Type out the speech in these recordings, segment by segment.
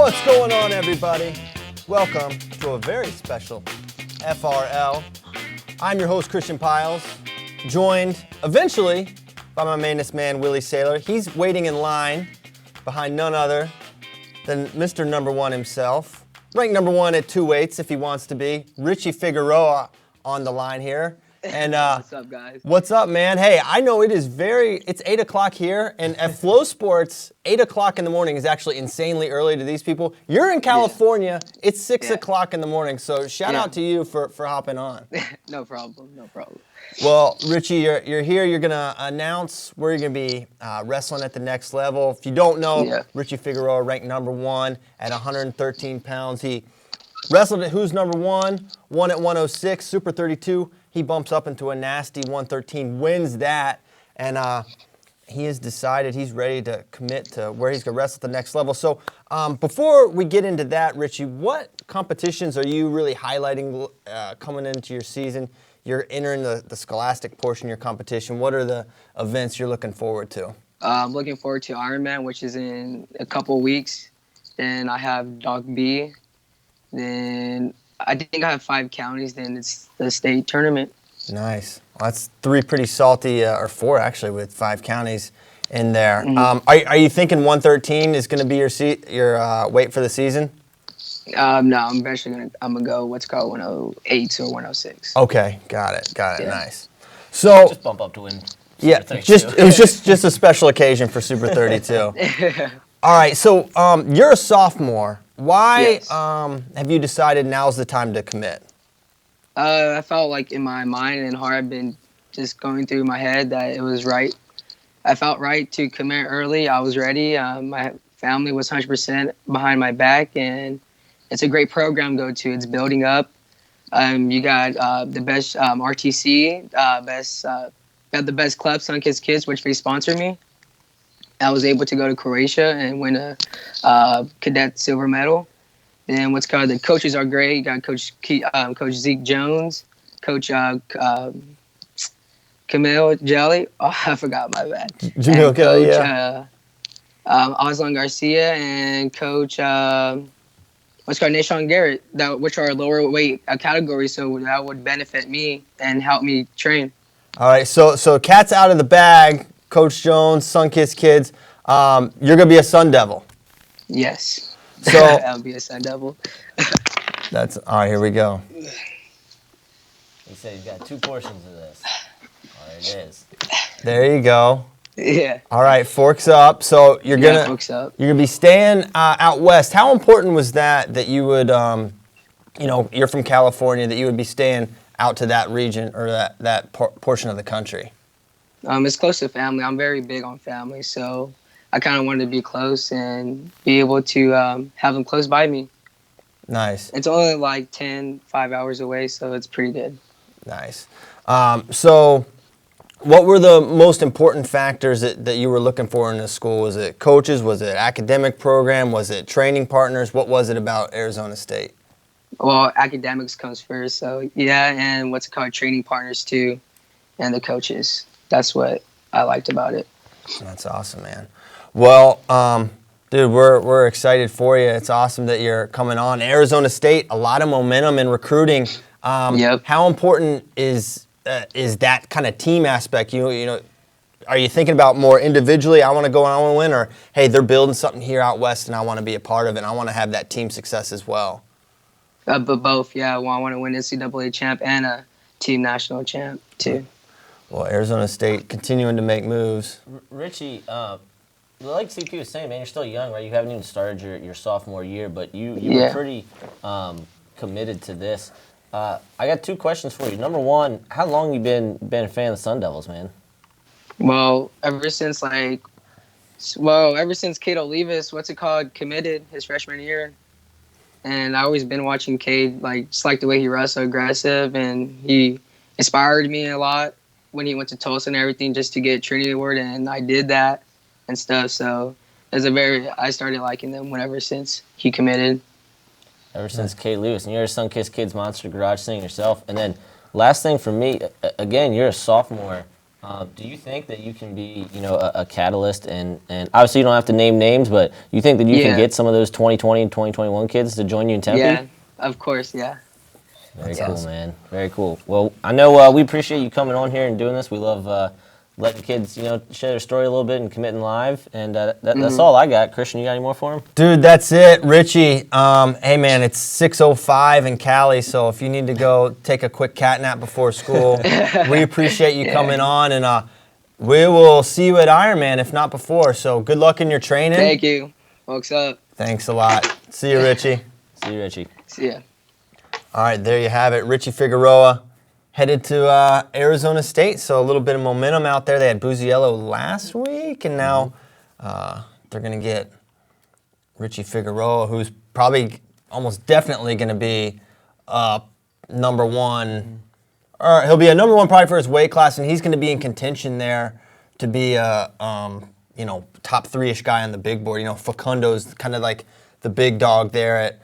What's going on, everybody? Welcome to a very special FRL. I'm your host, Christian Piles, joined eventually by my mainest man, Willie Saylor. He's waiting in line behind none other than Mr. Number One himself. Ranked number one at 2 weights if he wants to be. Richie Figueroa on the line here. And what's up, guys? What's up, man? Hey, I know it's 8 o'clock here, and at Flow Sports, 8 o'clock in the morning is actually insanely early to these people. You're in California, it's 6 o'clock in the morning, so shout out to you for hopping on. No problem. Well, Richie, you're here. You're going to announce where you're going to be wrestling at the next level. If you don't know, Richie Figueroa ranked number one at 113 pounds. He wrestled at Who's Number One, won at 106, Super 32. He bumps up into a nasty 113, wins that, and he has decided he's ready to commit to where he's going to wrestle at the next level. So before we get into that, Richie, what competitions are you really highlighting coming into your season? You're entering the scholastic portion of your competition. What are the events you're looking forward to? I'm looking forward to Ironman, which is in a couple weeks. Then I have Doc B. Then I think I have 5 counties. Then it's the state tournament. Nice. Well, that's 3 pretty salty, or 4 actually, with 5 counties in there. Mm-hmm. Are you thinking 113 is going to be your weight for the season? No, I'm eventually gonna go what's called 108 or 106. Okay, got it. Yeah. Nice. So just bump up to win. It was just a special occasion for Super 32. All right, so you're a sophomore. Why have you decided now's the time to commit? I felt like in my mind and heart, I've been just going through my head that it was right. I felt right to commit early. I was ready. My family was 100% behind my back, and it's a great program to go to. It's building up. You got the best RTC, got the best club, Sun-Kissed Kids, which they sponsor me. I was able to go to Croatia and win a cadet silver medal. And the coaches are great. You got Coach Zeke Jones, Coach Camille Jelly. Oh, I forgot, my bad. Jamil Kelly, yeah. Aslan Garcia and Coach Nashon Garrett, which are lower weight categories, so that would benefit me and help me train. All right, so cat's out of the bag. Coach Jones, Sun-Kissed Kids. You're gonna be a Sun Devil. Yes. So I'll be a Sun Devil. That's all right. Here we go. He said he's got 2 portions of this. Oh, there it is. There you go. Yeah. All right, forks up. So you're gonna be staying out west. How important was that you would, you're from California, that you would be staying out to that region or that portion of the country? It's close to family. I'm very big on family, so I kind of wanted to be close and be able to have them close by me. Nice. It's only like 5 hours away, so it's pretty good. Nice. So what were the most important factors that you were looking for in the school? Was it coaches? Was it academic program? Was it training partners? What was it about Arizona State? Well, academics comes first, so and training partners too, and the coaches. That's what I liked about it. That's awesome, man. Well, dude, we're excited for you. It's awesome that you're coming on. Arizona State, a lot of momentum in recruiting. How important is that kind of team aspect? You know, are you thinking about more individually, I want to go and I want to win, or hey, they're building something here out west and I want to be a part of it and I want to have that team success as well? But both, yeah. Well, I want to win NCAA champ and a team national champ too. Well, Arizona State continuing to make moves. Richie, like CP was saying, man, you're still young, right? You haven't even started your sophomore year, but you were pretty committed to this. I got 2 questions for you. Number one, how long you been a fan of the Sun Devils, man? Well, ever since Kate Olivas, committed his freshman year. And I always been watching Cade, just like the way he wrestled, aggressive, and he inspired me a lot when he went to Tulsa and everything, just to get Trinity Award, and I did that and stuff. So I started liking them whenever since he committed. Ever since Kate Lewis, and you're a Sun-Kissed Kids monster garage thing yourself. And then last thing for me, again, you're a sophomore. Do you think that you can be, a catalyst and obviously you don't have to name names, but you think that you can get some of those 2020 and 2021 kids to join you in Tempe? Yeah, of course, yeah. Very cool, man. Very cool. Well, I know we appreciate you coming on here and doing this. We love letting kids, share their story a little bit and committing live. And that's all I got. Christian, you got any more for him? Dude, that's it. Richie, hey, man, it's 6:05 in Cali, so if you need to go take a quick cat nap before school, we appreciate you coming on, and we will see you at Ironman, if not before. So good luck in your training. Thank you. Folks up. Thanks a lot. See you, Richie. See you, Richie. See ya. All right, there you have it. Richie Figueroa headed to Arizona State, so a little bit of momentum out there. They had Buziello last week, and now they're going to get Richie Figueroa, who's probably almost definitely going to be number one. Or he'll be a number one probably for his weight class, and he's going to be in contention there to be a top three-ish guy on the big board. Facundo's kind of like the big dog there at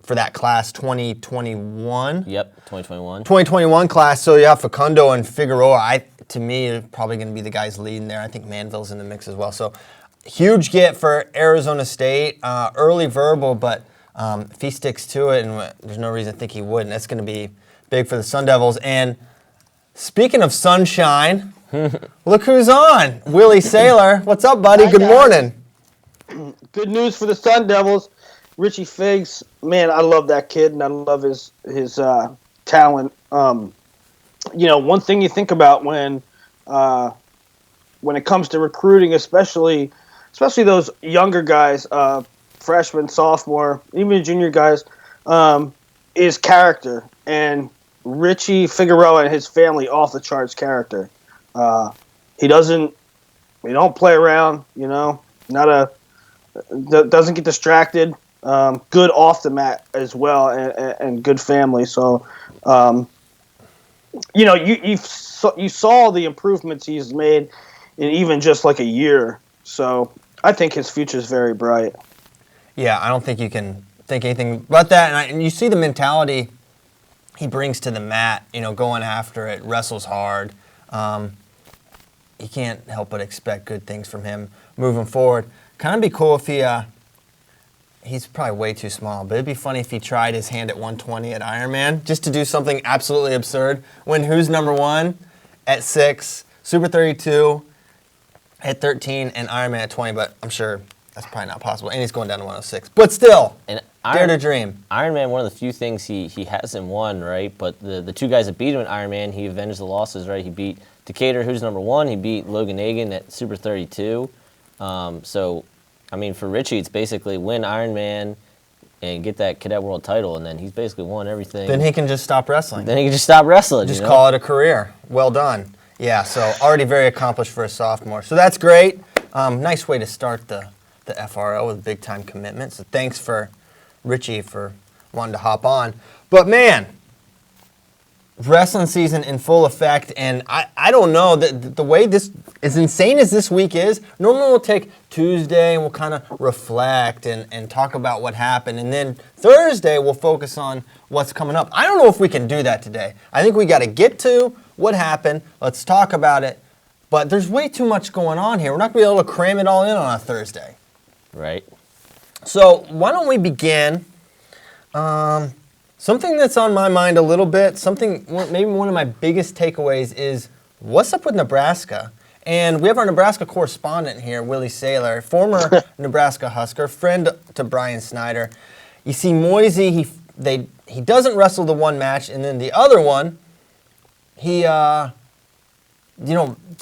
for that class 2021. Yep, 2021. 2021 class. So yeah, Facundo and Figueroa, to me, are probably going to be the guys leading there. I think Manville's in the mix as well. So huge get for Arizona State. Early verbal, but if he sticks to it, and there's no reason to think he wouldn't, that's going to be big for the Sun Devils. And speaking of sunshine, look who's on. Willie Saylor. What's up, buddy? Hi, Good guys. morning. Good news for the Sun Devils. Richie Figs, man, I love that kid, and I love his talent. One thing you think about when it comes to recruiting, especially those younger guys, freshman, sophomore, even junior guys, is character. And Richie Figueroa and his family, off the charts character. He don't play around, doesn't get distracted. Good off the mat as well, and good family. So, you saw the improvements he's made in even just like a year. So I think his future is very bright. Yeah, I don't think you can think anything but that. And you see the mentality he brings to the mat, going after it, wrestles hard. You can't help but expect good things from him moving forward. Kind of be cool if he's probably way too small, but it'd be funny if he tried his hand at 120 at Ironman, just to do something absolutely absurd. When who's number one at 6, Super 32 at 13, and Ironman at 20, but I'm sure that's probably not possible. And he's going down to 106. But still, dare to dream. Ironman, one of the few things he hasn't won, right? But the two guys that beat him at Ironman, he avenged the losses, right? He beat Decatur, who's number 1. He beat Logan Hagan at Super 32. For Richie, it's basically win Ironman and get that Cadet World title, and then he's basically won everything. Then he can just stop wrestling. Just call it a career. Well done. Yeah, so already very accomplished for a sophomore. So that's great. Nice way to start the FRO with big-time commitment. So thanks for Richie for wanting to hop on. But, man, wrestling season in full effect, and I don't know, the way this, as insane as this week is, normally we'll take Tuesday and we'll kind of reflect and talk about what happened, and then Thursday we'll focus on what's coming up. I don't know if we can do that today. I think we got to get to what happened, let's talk about it, but there's way too much going on here. We're not going to be able to cram it all in on a Thursday. Right. So why don't we begin... something that's on my mind a little bit, maybe one of my biggest takeaways is what's up with Nebraska? And we have our Nebraska correspondent here, Willie Saylor, former Nebraska Husker, friend to Brian Snyder. You see Moisey, he doesn't wrestle the one match, and then the other one, he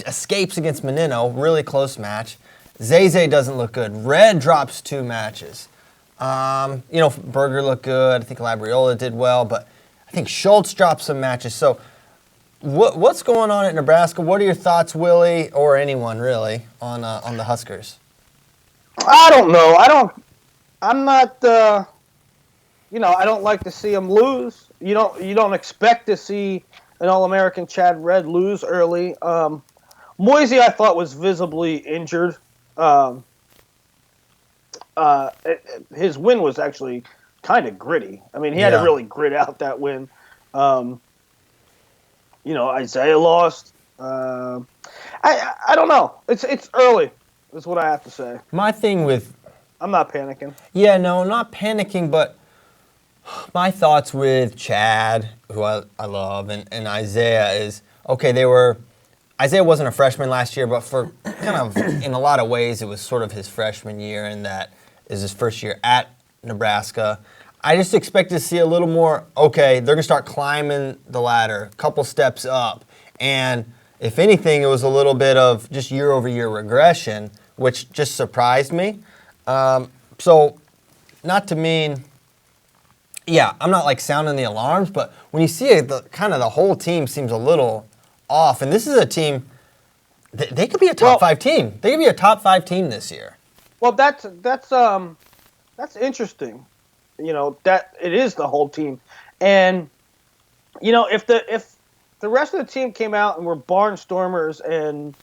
escapes against Menino, really close match. Zay doesn't look good. Red drops 2 matches. Berger looked good. I think Labriola did well, but I think Schultz dropped some matches. So what's going on at Nebraska? What are your thoughts, Willie, or anyone really, on the Huskers? I don't know. I'm not, I don't like to see them lose. You don't expect to see an All-American Chad Red lose early. Moisey, I thought, was visibly injured. His win was actually kind of gritty. I mean, he had to really grit out that win. Isaiah lost. I don't know. It's early. Is what I have to say. My thing with I'm not panicking. Yeah, no, not panicking, but my thoughts with Chad, who I love, and Isaiah is, okay, Isaiah wasn't a freshman last year, but for kind of, in a lot of ways, it was sort of his freshman year, and that is his first year at Nebraska. I just expect to see a little more, okay, they're going to start climbing the ladder, a couple steps up, and if anything, it was a little bit of just year-over-year regression, which just surprised me. So, not to mean, yeah, I'm not like sounding the alarms, but when you see it, kind of the whole team seems a little off. And this is a team, they could be a top 5 team. They could be a top 5 team this year. Well, that's interesting. That it is the whole team, and if the rest of the team came out and were barnstormers and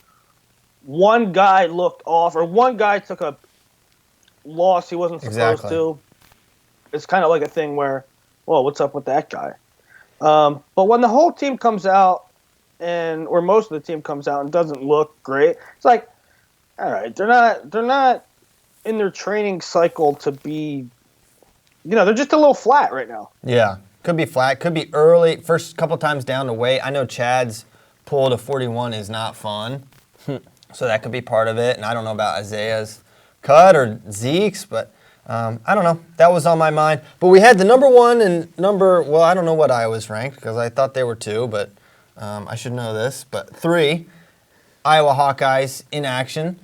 one guy looked off or one guy took a loss he wasn't supposed to, it's kind of like a thing where, well, what's up with that guy? But when the whole team comes out or most of the team comes out and doesn't look great, it's like, all right, they're not in their training cycle to be, they're just a little flat right now. Yeah, could be flat, could be early, first couple times down the weight. I know Chad's pull to 41 is not fun, so that could be part of it. And I don't know about Isaiah's cut or Zeke's, but I don't know. That was on my mind. But we had the number 1 and I don't know what Iowa's ranked because I thought they were 2, but I should know this. But 3, Iowa Hawkeyes in action.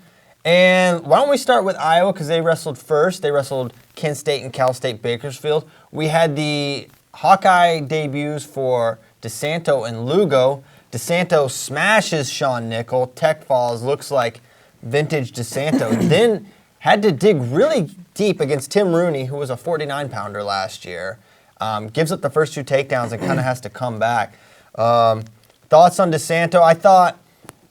And why don't we start with Iowa because they wrestled first. They wrestled Kent State and Cal State Bakersfield. We had the Hawkeye debuts for DeSanto and Lugo. DeSanto smashes Sean Nickel. Tech falls, looks like vintage DeSanto. Then had to dig really deep against Tim Rooney, who was a 49-pounder last year. Gives up the first 2 takedowns and kind of has to come back. Thoughts on DeSanto? I thought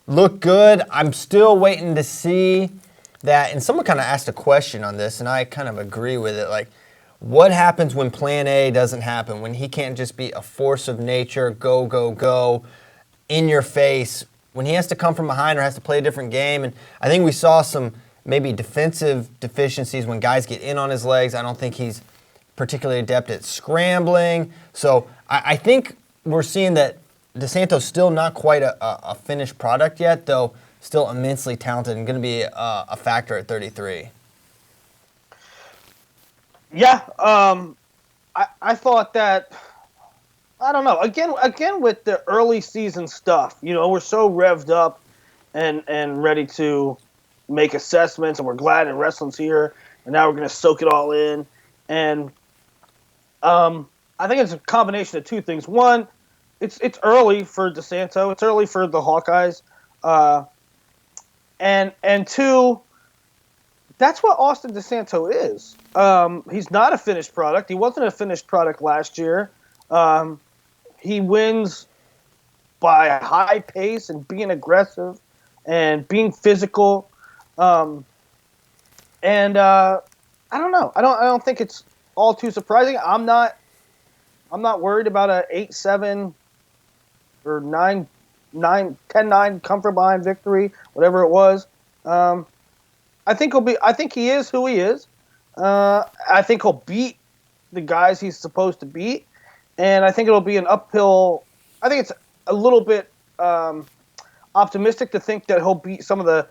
looked good. I'm still waiting to see that. And someone kind of asked a question on this, and I kind of agree with it. Like, what happens when plan A doesn't happen? When he can't just be a force of nature, go, go, go, in your face, when he has to come from behind or has to play a different game. And I think we saw some maybe defensive deficiencies when guys get in on his legs. I don't think he's particularly adept at scrambling. So I think we're seeing that DeSanto's still not quite a finished product yet, though still immensely talented and going to be a factor at 33. Yeah, I thought that, I don't know, again with the early season stuff, we're so revved up and ready to make assessments, and we're glad that wrestling's here, and now we're going to soak it all in. And I think it's a combination of 2 things. One, it's early for DeSanto. It's early for the Hawkeyes. And 2, that's what Austin DeSanto is. He's not a finished product. He wasn't a finished product last year. He wins by a high pace and being aggressive and being physical. I don't know. I don't think it's all too surprising. I'm not worried about a 8-7 or 10-9 comfort behind victory, whatever it was. I think he is who he is. I think he'll beat the guys he's supposed to beat, and I think it'll be an uphill. I think it's a little bit optimistic to think that he'll beat some of the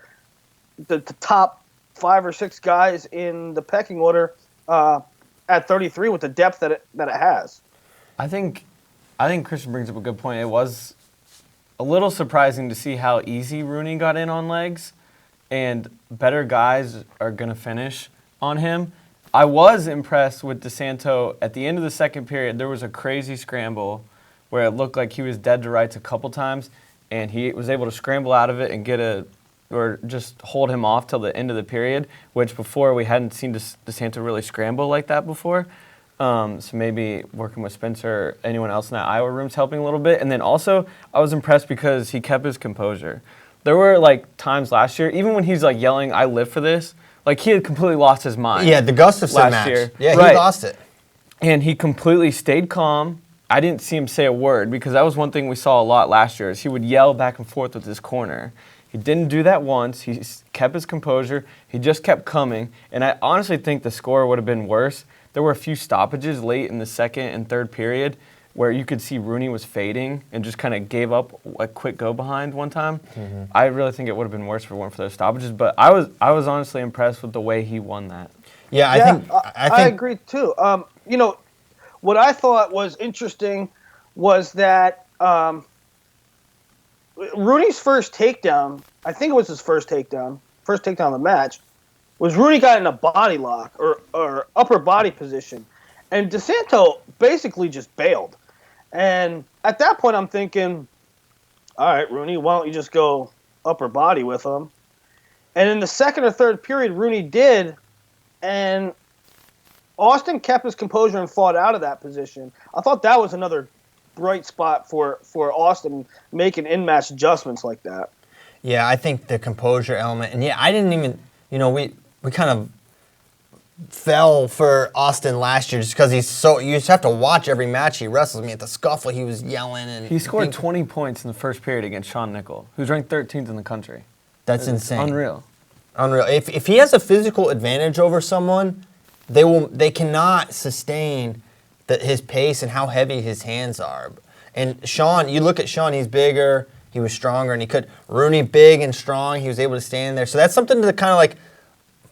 top 5 or 6 guys in the pecking order at 33 with the depth that it has. I think Christian brings up a good point. It was a little surprising to see how easy Rooney got in on legs, and better guys are going to finish on him. I was impressed with DeSanto. At the end of the second period, there was a crazy scramble where it looked like he was dead to rights a couple times, and he was able to scramble out of it and or just hold him off till the end of the period, which before we hadn't seen DeSanto really scramble like that before. So maybe working with Spencer or anyone else in that Iowa room's helping a little bit. And then also, I was impressed because he kept his composure. There were times last year, even when he's yelling, "I live for this," he had completely lost his mind. Yeah, the Gustafson match. Year. Yeah, right. He lost it. And he completely stayed calm, I didn't see him say a word, because that was one thing we saw a lot last year, is he would yell back and forth with his corner. He didn't do that once. He kept his composure. He just kept coming. And I honestly think the score would have been worse. There were a few stoppages late in the second and third period where you could see Rooney was fading and just kind of gave up a quick go behind one time. Mm-hmm. I really think it would have been worse if it weren't for those stoppages. But I was honestly impressed with the way he won that. Yeah, I agree too. What I thought was interesting was that Rooney's first takedown, I think it was his first takedown of the match, was Rooney got in a body lock or upper body position. And DeSanto basically just bailed. And at that point, I'm thinking, all right, Rooney, why don't you just go upper body with him? And in the second or third period, Rooney did, and Austin kept his composure and fought out of that position. I thought that was another bright spot for Austin, making in-match adjustments like that. Yeah, I think the composure element, and I didn't even, we kind of fell for Austin last year just because you just have to watch every match he wrestles. I mean, at the scuffle, he was yelling. And he scored 20 points in the first period against Sean Nickel, who's ranked 13th in the country. That's insane. Unreal. If he has a physical advantage over someone, they cannot sustain his pace and how heavy his hands are. And Sean, you look at Sean, he's bigger, he was stronger, and Rooney big and strong, he was able to stand there. So that's something to kind of like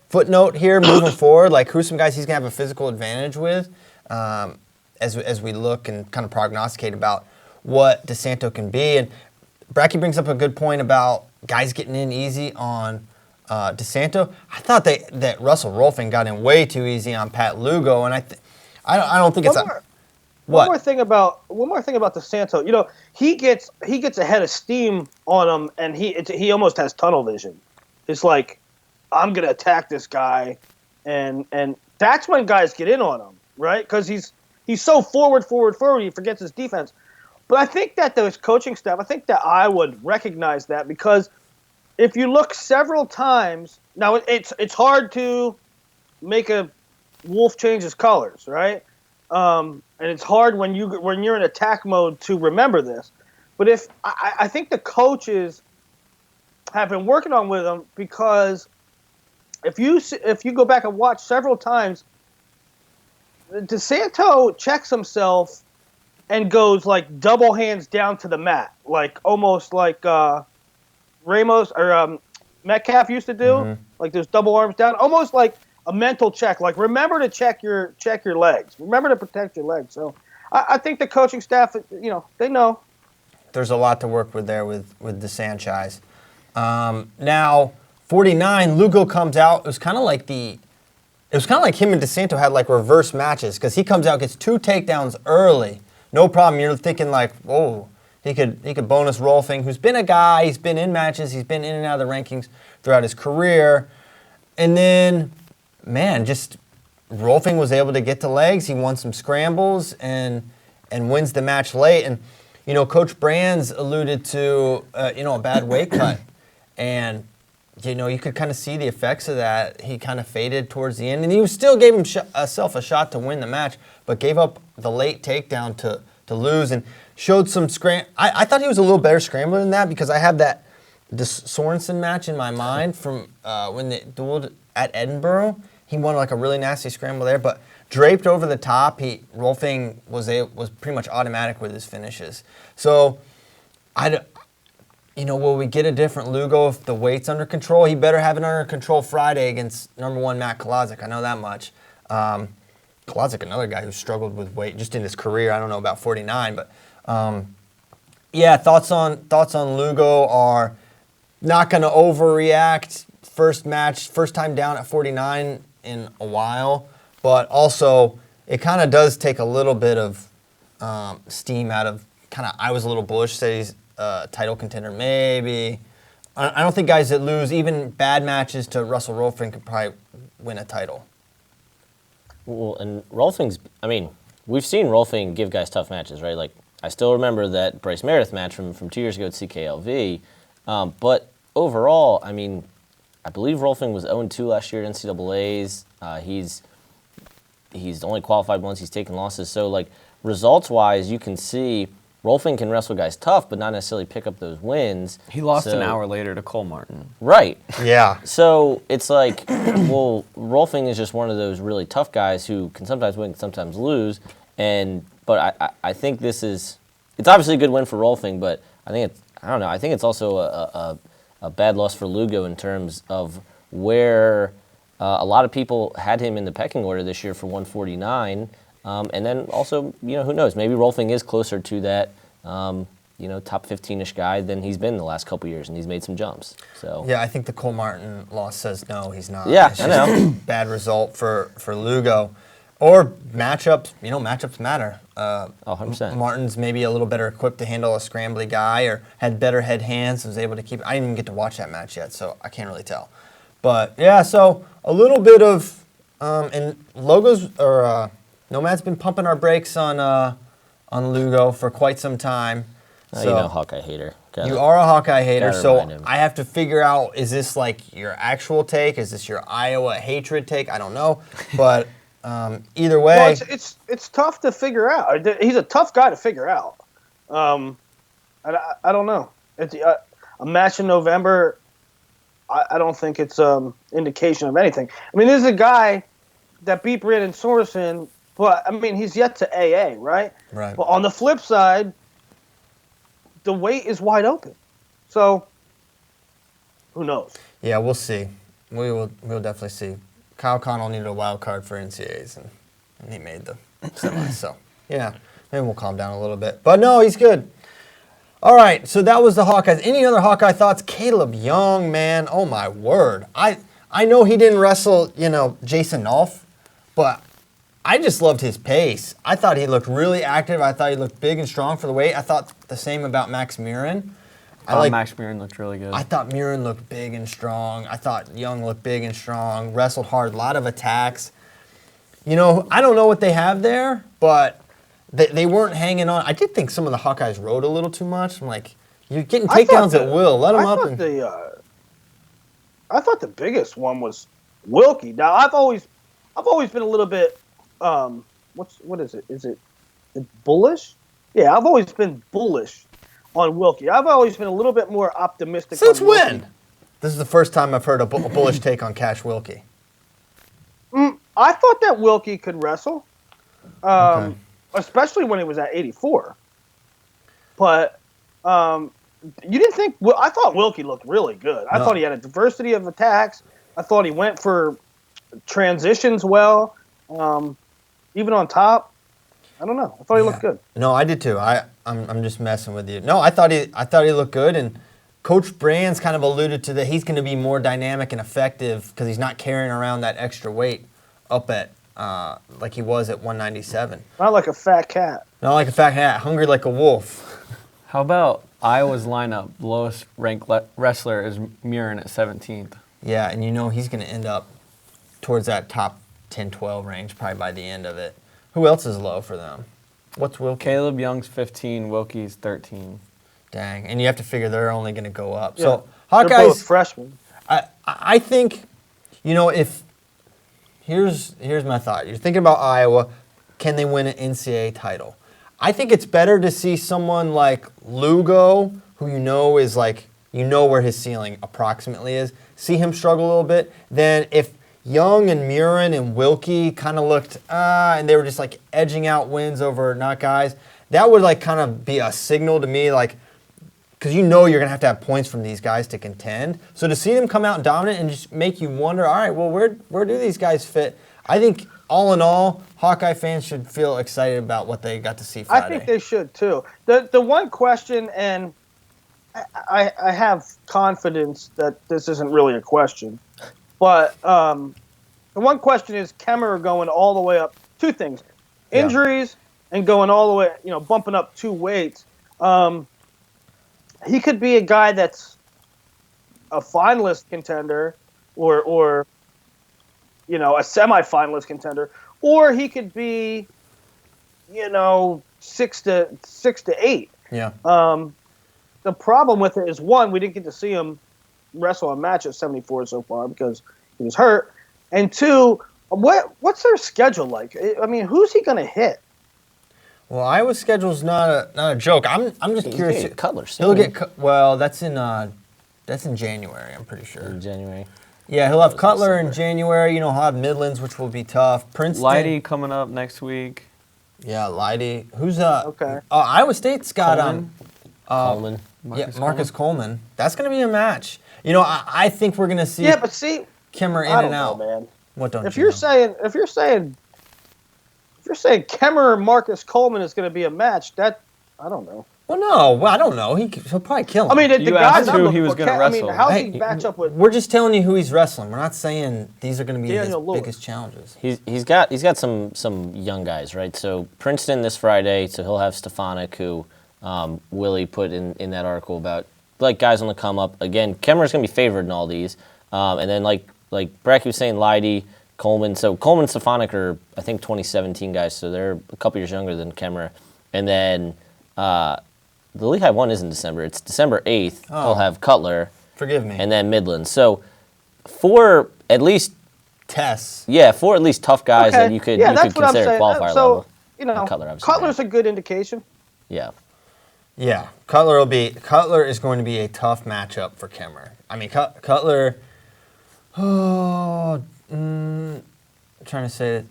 footnote here moving forward, like who's some guys he's going to have a physical advantage with as we look and kind of prognosticate about what DeSanto can be. And Bracky brings up a good point about guys getting in easy on DeSanto. I thought that Russell Rolfing got in way too easy on Pat Lugo, and I don't think One more thing about DeSanto. He gets a head of steam on him, and he almost has tunnel vision. It's like, I'm gonna attack this guy, and that's when guys get in on him, right? Because he's so forward, he forgets his defense. But I think that those coaching staff, I think that I would recognize that, because if you look several times, now it's hard to make a wolf change his colors, right? And it's hard when you're in attack mode to remember this. But I think the coaches have been working on with him, because if you go back and watch several times, DeSanto checks himself and goes like double hands down to the mat, like almost like Ramos or Metcalf used to do, like those double arms down, almost like a mental check. Like, remember to check your legs. Remember to protect your legs. So I think the coaching staff, they know. There's a lot to work with there with DeSanchis. Now, 49, Lugo comes out. It was kind of like him and DeSanto had like reverse matches, because he comes out, gets 2 takedowns early. No problem. You're thinking like, whoa, he could bonus Rolfing, who's been a guy, he's been in matches, he's been in and out of the rankings throughout his career. And then, man, just Rolfing was able to get to legs. He won some scrambles and wins the match late. And, Coach Brands alluded to, a bad weight cut. And, you could kind of see the effects of that. He kind of faded towards the end. And he still gave himself a shot to win the match, but gave up the late takedown to lose and showed some I thought he was a little better scrambler than that, because I have that Sorensen match in my mind from when they dueled at Edinburgh. He won like a really nasty scramble there, but draped over the top, Rolfing was pretty much automatic with his finishes. So, will we get a different Lugo if the weight's under control? He better have it under control Friday against number 1 Matt Kolodzic. I know that much. Kolodzic, another guy who struggled with weight just in his career. I don't know about 49, but thoughts on Lugo are not going to overreact. First time down at 49 in a while, but also it kind of does take a little bit of steam out of I was a little bullish, say he's a title contender maybe. I don't think guys that lose even bad matches to Russell Rolfing could probably win a title. Well, and we've seen Rolfing give guys tough matches, right? Like, I still remember that Bryce Meredith match from 2 years ago at CKLV. But overall, I believe Rolfing was 0-2 last year at NCAAs. He's only qualified once. He's taken losses. So, like, results-wise, you can see Rolfing can wrestle guys tough, but not necessarily pick up those wins. He lost an hour later to Cole Martin. Right. Yeah. So it's like, well, Rolfing is just one of those really tough guys who can sometimes win, sometimes lose. But I think it's obviously a good win for Rolfing, but I think it's also a bad loss for Lugo in terms of where a lot of people had him in the pecking order this year for 149. And then also, who knows? Maybe Rolfing is closer to that, top 15-ish guy than he's been the last couple years, and he's made some jumps. So yeah, I think the Cole Martin loss says no, he's not. Yeah, it's I know. Bad result for Lugo, or matchups. Matchups matter. 100%. Martin's maybe a little better equipped to handle a scrambly guy, or had better head hands, and was able to keep. I didn't even get to watch that match yet, so I can't really tell. But yeah, so a little bit of and logos or. Nomad's been pumping our brakes on Lugo for quite some time. So Hawkeye hater. You are a Hawkeye hater, so him. I have to figure out, is this like your actual take? Is this your Iowa hatred take? I don't know. But either way. Well, it's tough to figure out. He's a tough guy to figure out. I don't know. It's a match in November, I don't think it's indication of anything. I mean, this is a guy that beat Brandon Sorensen. But, I mean, he's yet to AA, right? Right. But on the flip side, the weight is wide open. So, who knows? Yeah, we'll see. We'll definitely see. Kyle Connell needed a wild card for NCAAs, and he made the semis. So, yeah, maybe we'll calm down a little bit. But, no, he's good. All right, so that was the Hawkeyes. Any other Hawkeye thoughts? Caleb Young, man, oh, my word. I know he didn't wrestle, Jason Nolf, but I just loved his pace. I thought he looked really active. I thought he looked big and strong for the weight. I thought the same about Max Murin. Max Murin looked really good. I thought Murin looked big and strong. I thought Young looked big and strong, wrestled hard, a lot of attacks. I don't know what they have there, but they weren't hanging on. I did think some of the Hawkeyes rode a little too much. I'm like, you're getting takedowns at will. Let them up. I thought the biggest one was Wilkie. Now, I've always been a little bit, what is it? Is it bullish? Yeah, I've always been bullish on Wilkie. I've always been a little bit more optimistic. Since on when? Wilkie. This is the first time I've heard a bullish take on Cash Wilkie. I thought that Wilkie could wrestle, Okay. especially when he was at 84. But you didn't think? I thought Wilkie looked really good. I thought he had a diversity of attacks. I thought he went for transitions well. Even on top, I don't know. I thought he looked good. No, I did too. I'm just messing with you. No, I thought he looked good, and Coach Brands kind of alluded to that he's going to be more dynamic and effective because he's not carrying around that extra weight up at like he was at 197. Not like a fat cat. Not like a fat cat, hungry like a wolf. How about Iowa's lineup? Lowest ranked wrestler is Murin at 17th. Yeah, and he's going to end up towards that top 10-12 range probably by the end of it. Who else is low for them? What's Wilkie? Caleb Young's 15, Wilkie's 13. Dang, and you have to figure they're only going to go up. Yeah. So They're Hawkeyes, both freshmen. I think, if here's my thought. You're thinking about Iowa, can they win an NCAA title? I think it's better to see someone like Lugo, who is like, where his ceiling approximately is, see him struggle a little bit, than if Young and Murin and Wilkie kind of looked, and they were just like edging out wins over not guys. That would like kind of be a signal to me, like, because you're going to have points from these guys to contend. So to see them come out dominant and just make you wonder, all right, well, where do these guys fit? I think all in all, Hawkeye fans should feel excited about what they got to see Friday. I think they should too. The one question, and I have confidence that this isn't really a question, but the one question is Kemmer going all the way up. Two things: injuries and going all the way, bumping up 2 weights. He could be a guy that's a finalist contender, or a semifinalist contender, or he could be, 6 to 8. Yeah. The problem with it is, one, we didn't get to see him wrestle a match at 74 so far because he was hurt, and two, what's their schedule like? I mean, who's he going to hit? Well, Iowa's schedule's not a joke. I'm just curious. He'll get Cutler He'll soon. get well. That's in January. I'm pretty sure. In January. Yeah, he'll have Cutler in January. He'll have Midlands, which will be tough. Princeton. Leidy coming up next week. Yeah, Leidy. Who's Okay. Iowa State's got Coleman. Marcus Coleman. That's going to be a match. I think we're going to see. Yeah, but see, Kemmer in I don't and out. know, man. What don't If you you're know? saying Kemmer and Marcus Coleman is going to be a match, that I don't know. Well, no, I don't know. He'll probably kill him. I mean, the You guys asked I'm who looking he was for, gonna I mean, wrestle. how's Hey, he match up with? we're just telling you who he's wrestling. We're not saying these are going to be his Daniel Lewis. biggest challenges. He's got some young guys, right? So Princeton this Friday, so he'll have Stefanik, who Willie put in that article about like guys on the come up. Again, Kemmer's gonna be favored in all these, and then like Bracky was saying, Leidy, Coleman. So Coleman and Stefanik are I think 2017 guys, so they're a couple years younger than Kemmer. And then the Lehigh one is in December. It's December 8th. Oh. He'll have Cutler. Forgive me. And then Midland. So for at least Tess. for at least tough guys that you could that's what I'm consider saying. qualifier So level. you know, And Cutler, obviously, Cutler's a good indication. Yeah. Yeah, Cutler is going to be a tough matchup for Kemmer. I mean, Cutler. I'm trying to say it.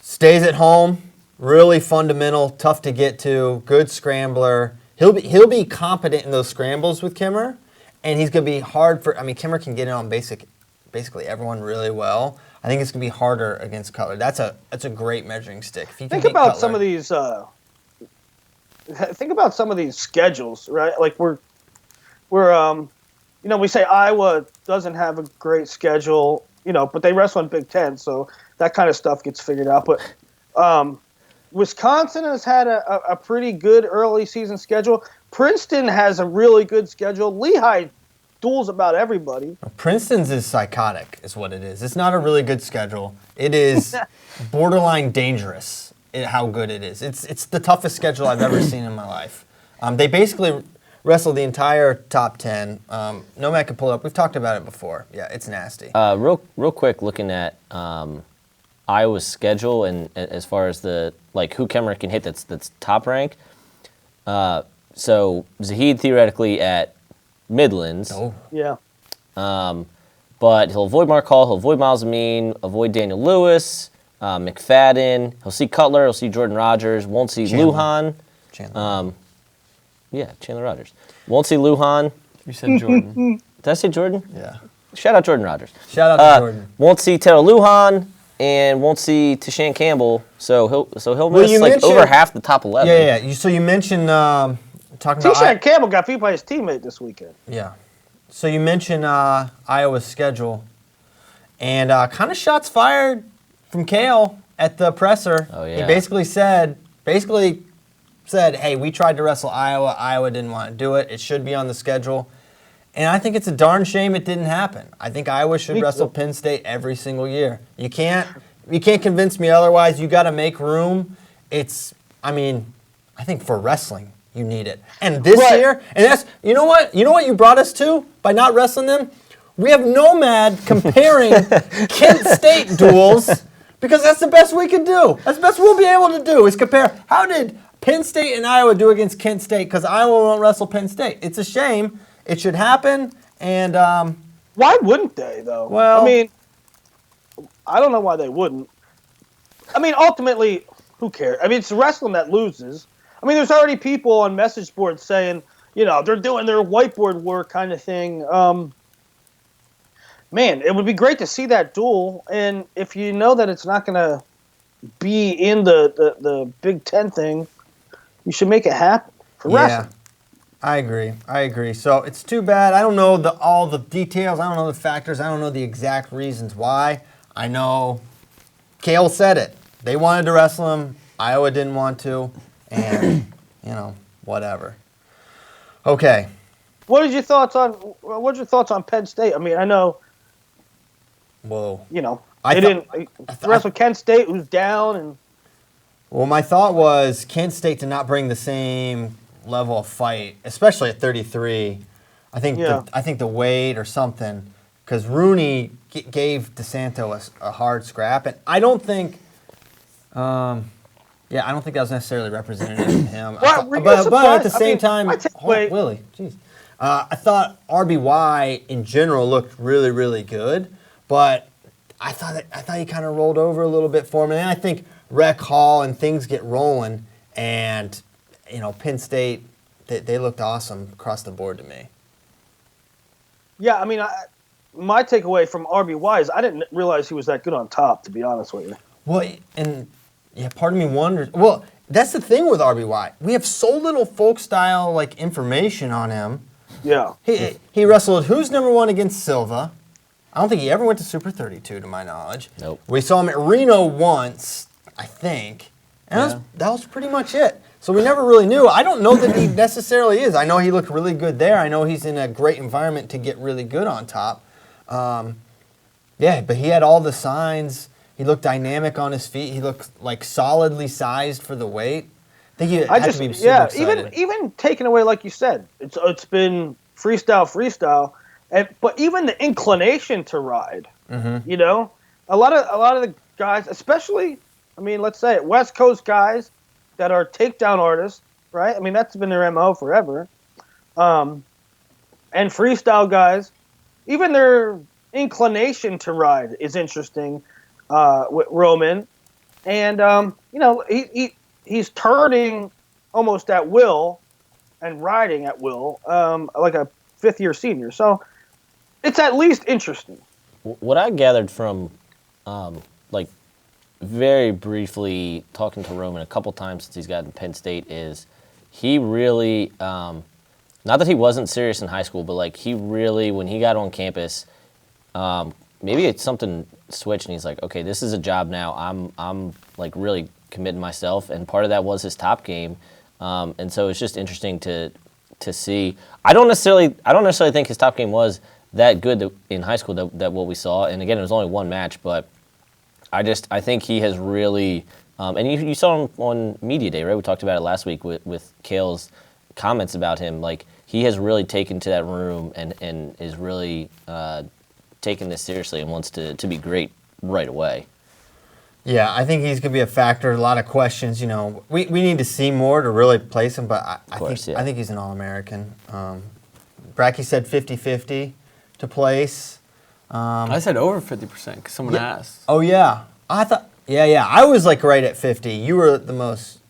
Stays at home, really fundamental, tough to get to, good scrambler. He'll be competent in those scrambles with Kemmer, and he's going to be hard for. I mean, Kemmer can get in on basically everyone really well. I think it's going to be harder against Cutler. That's a great measuring stick. If he can Think about Cutler, some of these. Think about some of these schedules, right? Like we're we say Iowa doesn't have a great schedule, but they wrestle in Big Ten, so that kind of stuff gets figured out. But Wisconsin has had a pretty good early season schedule. Princeton has a really good schedule. Lehigh duels about everybody. Princeton's is psychotic, is what it is. It's not a really good schedule. It is borderline dangerous. How good it is. It's the toughest schedule I've ever seen in my life. They basically wrestle the entire top 10. Nomad can pull it up. We've talked about it before. Yeah, it's nasty. Real quick, looking at Iowa's schedule and as far as the who Kemmer can hit that's top rank. So Zahid theoretically at Midlands. Oh. Yeah. But he'll avoid Mark Hall, he'll avoid Miles Amin, avoid Daniel Lewis, McFadden. He'll see Cutler, he'll see Jordan Rogers, won't see Lujan. Chandler. Chandler Rogers. Won't see Lujan. You said Jordan. Did I say Jordan? Yeah. Shout out Jordan Rogers. Shout out to Jordan. Won't see Taylor Lujan and won't see Tashan Campbell. So he'll miss you mentioned- over half the top 11. Yeah. So you mentioned talking about T-Shirt Campbell got beat by his teammate this weekend. Yeah. So you mentioned Iowa's schedule, and kind of shots fired from Kale at the presser. Oh, yeah. He basically said, hey, we tried to wrestle Iowa. Iowa didn't want to do it. It should be on the schedule. And I think it's a darn shame it didn't happen. I think Iowa should wrestle Penn State every single year. You can't convince me otherwise. You got to make room. I think for wrestling, you need it. And this year, and that's, you know what you brought us to by not wrestling them? We have Nomad comparing Kent State duels because that's the best we can do. That's the best we'll be able to do is compare. How did Penn State and Iowa do against Kent State? Because Iowa won't wrestle Penn State. It's a shame. It should happen. And why wouldn't they, though? Well, I mean, I don't know why they wouldn't. I mean, ultimately, who cares? I mean, it's wrestling that loses. I mean, there's already people on message boards saying, they're doing their whiteboard work kind of thing. Man, it would be great to see that duel. And if you know that it's not going to be in the Big Ten thing, you should make it happen for wrestling. I agree. So it's too bad. I don't know all the details. I don't know the factors. I don't know the exact reasons why. I know Kale said it. They wanted to wrestle him. Iowa didn't want to. And, whatever. Okay. What's your thoughts on Penn State? I mean, I know. Whoa. They didn't wrestle Kent State, who's down, and. Well, my thought was Kent State did not bring the same level of fight, especially at 33. I think the weight or something, because Rooney gave DeSanto a hard scrap, and I don't think. Yeah, I don't think that was necessarily representative of him. Well, but at the same time, wait, Willie, jeez. I thought RBY in general looked really, really good, but I thought he kind of rolled over a little bit for me. And I think Rec Hall and things get rolling, and Penn State, they looked awesome across the board to me. Yeah, I mean, my takeaway from RBY is I didn't realize he was that good on top, to be honest with you. Well, and yeah, part of me wonders. Well, that's the thing with RBY. We have so little folk style information on him. Yeah. He wrestled who's number 1 against Silva. I don't think he ever went to Super 32, to my knowledge. Nope. We saw him at Reno once, I think, and that was pretty much it. So we never really knew. I don't know that he necessarily is. I know he looked really good there. I know he's in a great environment to get really good on top. Yeah, but he had all the signs. He looked dynamic on his feet. He looked like solidly sized for the weight. I think he had to be super excited. Even taken away, like you said, it's been freestyle, but even the inclination to ride, a lot of the guys, especially, I mean, let's say it, West Coast guys that are takedown artists, right? I mean, that's been their MO forever. And freestyle guys, even their inclination to ride is interesting with Roman. And, he's turning almost at will and riding at will like a fifth-year senior. So it's at least interesting. What I gathered from, very briefly talking to Roman a couple times since he's gotten Penn State is he really, not that he wasn't serious in high school, but he really, when he got on campus, maybe it's something switched and he's like, okay, this is a job now. I'm really committing myself, and part of that was his top game, and so it's just interesting to see. I don't necessarily think his top game was that good in high school that what we saw, and again, it was only one match, but I think he has really, and you saw him on Media Day, right? We talked about it last week with Kale's comments about him. He has really taken to that room and is really taking this seriously and wants to be great right away. Yeah, I think he's going to be a factor. A lot of questions, We need to see more to really place him, but I think he's an All-American. Bracky said 50-50 to place. I said over 50% because someone asked. Oh, yeah. I thought, I was right at 50. You were the most,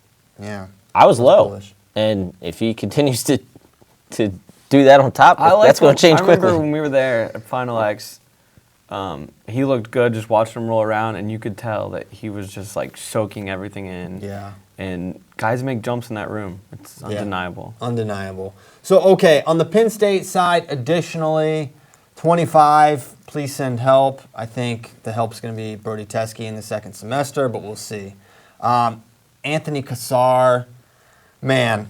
I was low. bullish. And if he continues to do that on top, that's going to change quickly. I remember when we were there at Final X, he looked good just watching him roll around, and you could tell that he was just soaking everything in. Yeah. And guys make jumps in that room. It's undeniable. Yeah, undeniable. So, okay, on the Penn State side, additionally, 25, please send help. I think the help's going to be Brody Teske in the second semester, but we'll see. Anthony Cassar, man,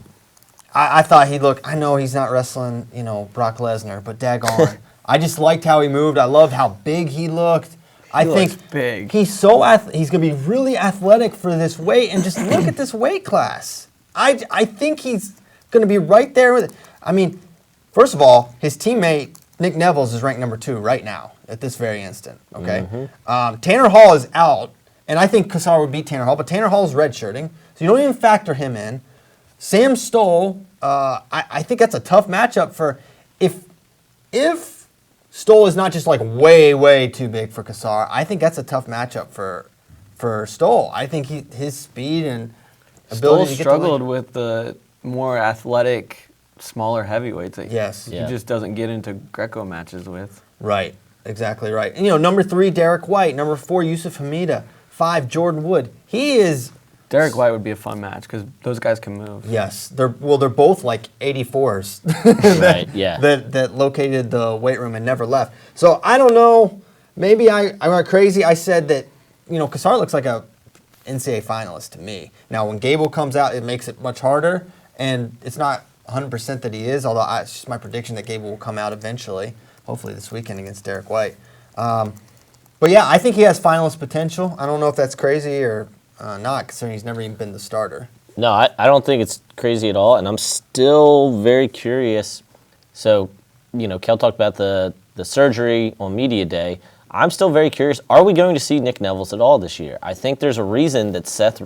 I thought he looked, I know he's not wrestling, Brock Lesnar, but daggone. I just liked how he moved. I loved how big he looked. I think big. He's he's going to be really athletic for this weight, and just look at this weight class. I think he's going to be right there with it. I mean, first of all, his teammate Nick Neville's is ranked number 2 right now at this very instant. Okay, Tanner Hall is out, and I think Cassar would beat Tanner Hall, but Tanner Hall is redshirting, so you don't even factor him in. Sam Stoll, I think that's a tough matchup for if Stoll is not just way too big for Cassar. I think that's a tough matchup for Stoll. I think his speed and ability to struggled with the more athletic, smaller heavyweights that he just doesn't get into Greco matches with. Right, exactly right. And number 3, Derek White. Number 4, Yusuf Hamida. 5, Jordan Wood. Derek White would be a fun match because those guys can move. Yes, they're both 84s. Right, yeah. That located the weight room and never left. So I don't know. Maybe I went crazy. I said that Cassar looks like a NCAA finalist to me. Now when Gable comes out, it makes it much harder, and it's not 100% that he is. Although it's just my prediction that Gable will come out eventually. Hopefully this weekend against Derek White. But yeah, I think he has finalist potential. I don't know if that's crazy or not, considering he's never even been the starter. No, I don't think it's crazy at all, and I'm still very curious. So, Kel talked about the surgery on Media Day. I'm still very curious. Are we going to see Nick Neville's at all this year? I think there's a reason that Seth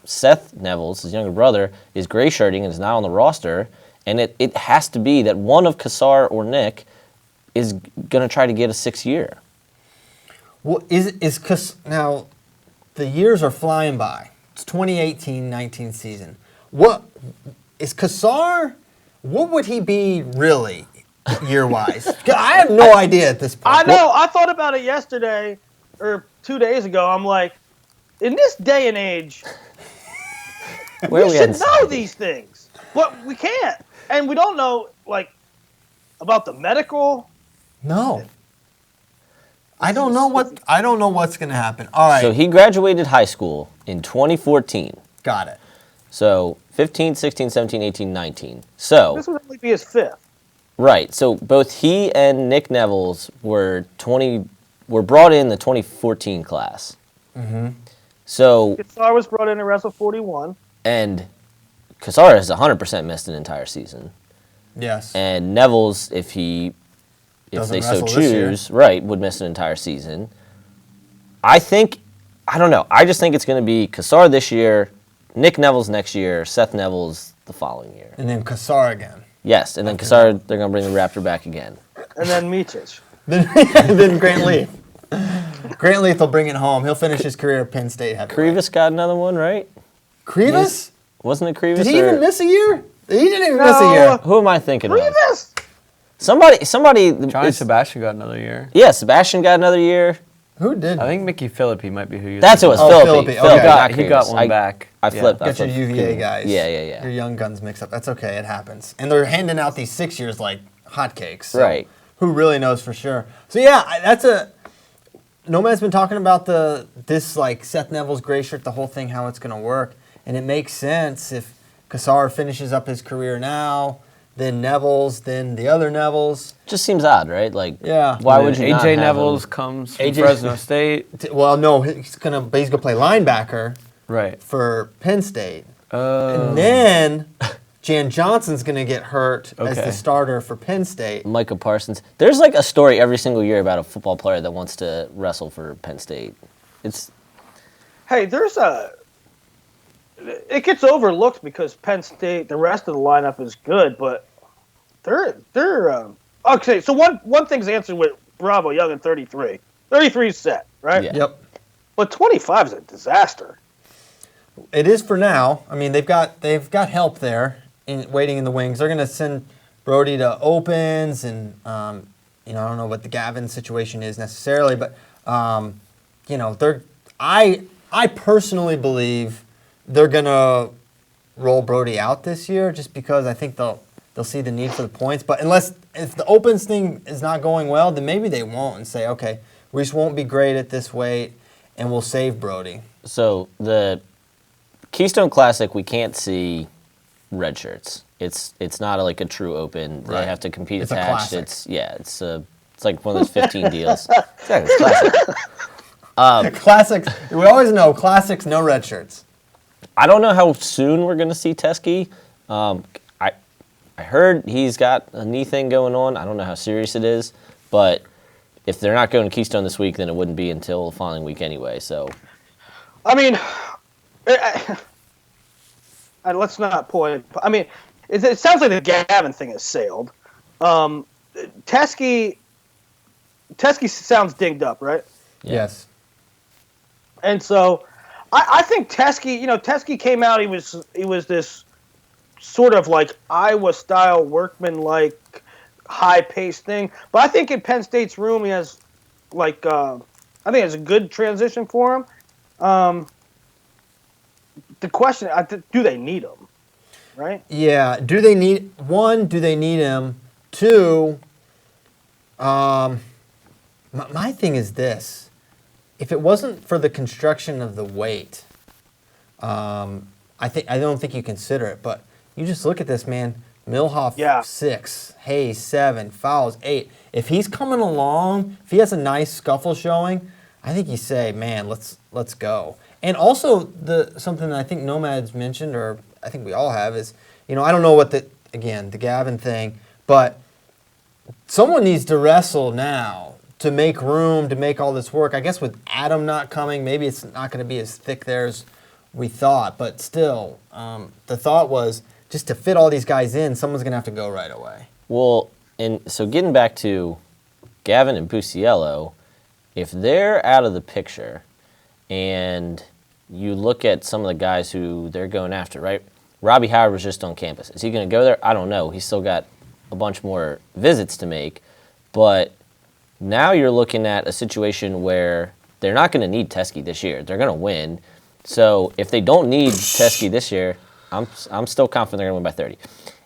Seth Neville's, his younger brother, is gray shirting and is not on the roster, and it has to be that one of Kassar or Nick is going to try to get a 6th year. Well, now the years are flying by. It's 2018-19 season. What is Kassar? What would he be really year-wise? I have no idea at this point. I know. I thought about it yesterday or 2 days ago. I'm like, in this day and age, we should know these things, but we can't, and we don't know about the medical. No. I don't know what's going to happen. All right. So he graduated high school in 2014. Got it. So 15, 16, 17, 18, 19. So this would only be his 5th. Right. So both he and Nick Neville's were brought in the 2014 class. Mm-hmm. So Kassar was brought in to wrestle 41. And Kassar has 100% missed an entire season. Yes. And Neville's, if they so choose, right, would miss an entire season. I don't know. I just think it's going to be Kassar this year, Nick Neville's next year, Seth Neville's the following year. And then Kassar again. Yes, and then Kassar, they're going to bring the Raptor back again. And then Mitic. then Grant Leaf. Grant Leaf will bring it home. He'll finish his career at Penn State. Krivas got another one, right? Krivas? Wasn't it Krivas? Did he even miss a year? He didn't even miss a year. Who am I thinking of? Krivas? Somebody. Johnny Sebastian got another year. Yeah, Sebastian got another year. Who did? I think Mickey Philippi might be who you. That's who it was. Philippi. Okay. He got one back. I flipped. Got your UVA guys. Yeah. Your young guns mix up. That's okay. It happens. And they're handing out these 6 years like hotcakes. So right. Who really knows for sure? So yeah, that's a. Nomad's been talking about this like Seth Neville's gray shirt, the whole thing, how it's going to work, and it makes sense if Kassar finishes up his career now, then Neville's, then the other Neville's. Just seems odd, right? Like, yeah. Why would you not AJ have Neville's him? comes from Fresno State. Well, no, he's gonna play linebacker, right, for Penn State, and then Jan Johnson's gonna get hurt as the starter for Penn State. Micah Parsons. There's like a story every single year about a football player that wants to wrestle for Penn State. Hey, it gets overlooked because Penn State, the rest of the lineup is good, but they're okay. So one thing's answered with Bravo Young and 33. 33 is set, right? Yeah. Yep. But 25 is a disaster. It is for now. I mean, they've got help there waiting in the wings. They're gonna send Brody to opens, and I don't know what the Gavin situation is necessarily, but I personally believe they're gonna roll Brody out this year, just because I think they'll see the need for the points. But if the opens thing is not going well, then maybe they won't and say, okay, we just won't be great at this weight, and we'll save Brody. So the Keystone Classic, we can't see red shirts. It's not like a true open. Right. They have to compete It's a attached. classic. It's like one of those 15 deals. Exactly, it's classic. Classics. We always know classics, no red shirts. I don't know how soon we're going to see Teskey. I heard he's got a knee thing going on. I don't know how serious it is, but if they're not going to Keystone this week, then it wouldn't be until the following week anyway. So, I mean, let's not point. I mean, it sounds like the Gavin thing has sailed. Teskey sounds dinged up, right? yeah. Yes. And so, I think Teskey came out. He was this sort of like Iowa-style workman-like, high-paced thing. But I think in Penn State's room, he has I think it's a good transition for him. The question: do they need him? Right? Yeah. Do they need him? Two. My thing is this: if it wasn't for the construction of the weight, I don't think you consider it. But you just look at this man. Milhoff 6, Hayes 7, Fowles 8. If he's coming along, if he has a nice scuffle showing, I think you say, man, let's go. And also something that I think Nomad's mentioned, or I think we all have, is I don't know what the Gavin thing, but someone needs to wrestle now to make room, to make all this work. I guess with Adam not coming, maybe it's not going to be as thick there as we thought. But still, the thought was just to fit all these guys in, someone's going to have to go right away. Well, and so getting back to Gavin and Busiello, if they're out of the picture and you look at some of the guys who they're going after, right? Robbie Howard was just on campus. Is he going to go there? I don't know. He's still got a bunch more visits to make. But now you're looking at a situation where they're not going to need Teskey this year. They're going to win. So if they don't need Teskey this year, I'm still confident they're going to win by 30.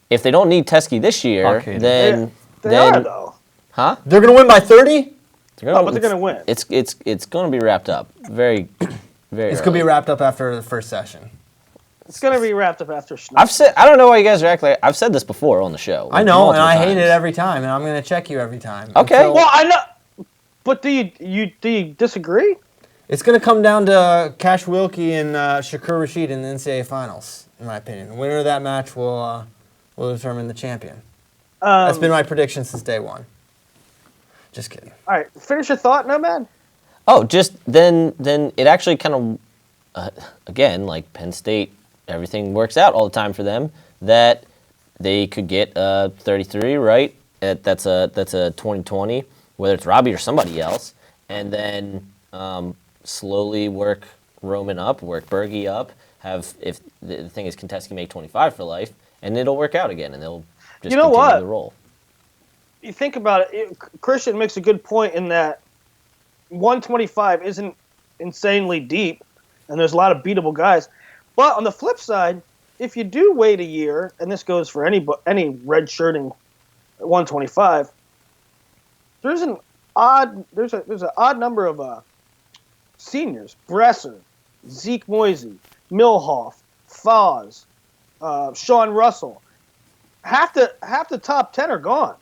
If they don't need Teskey this year, then they are though. Huh? They're going to win by 30? But they're going to win. It's going to be wrapped up very, very. It's going to be wrapped up after the first session. It's going to be wrapped up after. I don't know why you guys are acting like. I've said this before on the show. I know, and I hate it every time, and I'm going to check you every time. Okay. Well, I know, but do you disagree? It's going to come down to Cash Wilkie and Shakur Rashid in the NCAA Finals, in my opinion. The winner of that match will determine the champion. That's been my prediction since day one. Just kidding. All right, finish your thought, no man. Oh, just then it actually kind of, again, like Penn State, everything works out all the time for them, that they could get 33, right? That's a 2020, whether it's Robbie or somebody else, and then slowly work Roman up, work Bergie up, if the thing is Contesky make 25 for life, and it'll work out again, and they'll just continue the role. You think about it, Christian makes a good point in that 125 isn't insanely deep, and there's a lot of beatable guys. But on the flip side, if you do wait a year, and this goes for any red-shirting 125, there's an odd number of seniors: Bresser, Zeke Moisey, Milhoff, Foz, Sean Russell. Half the top 10 are gone.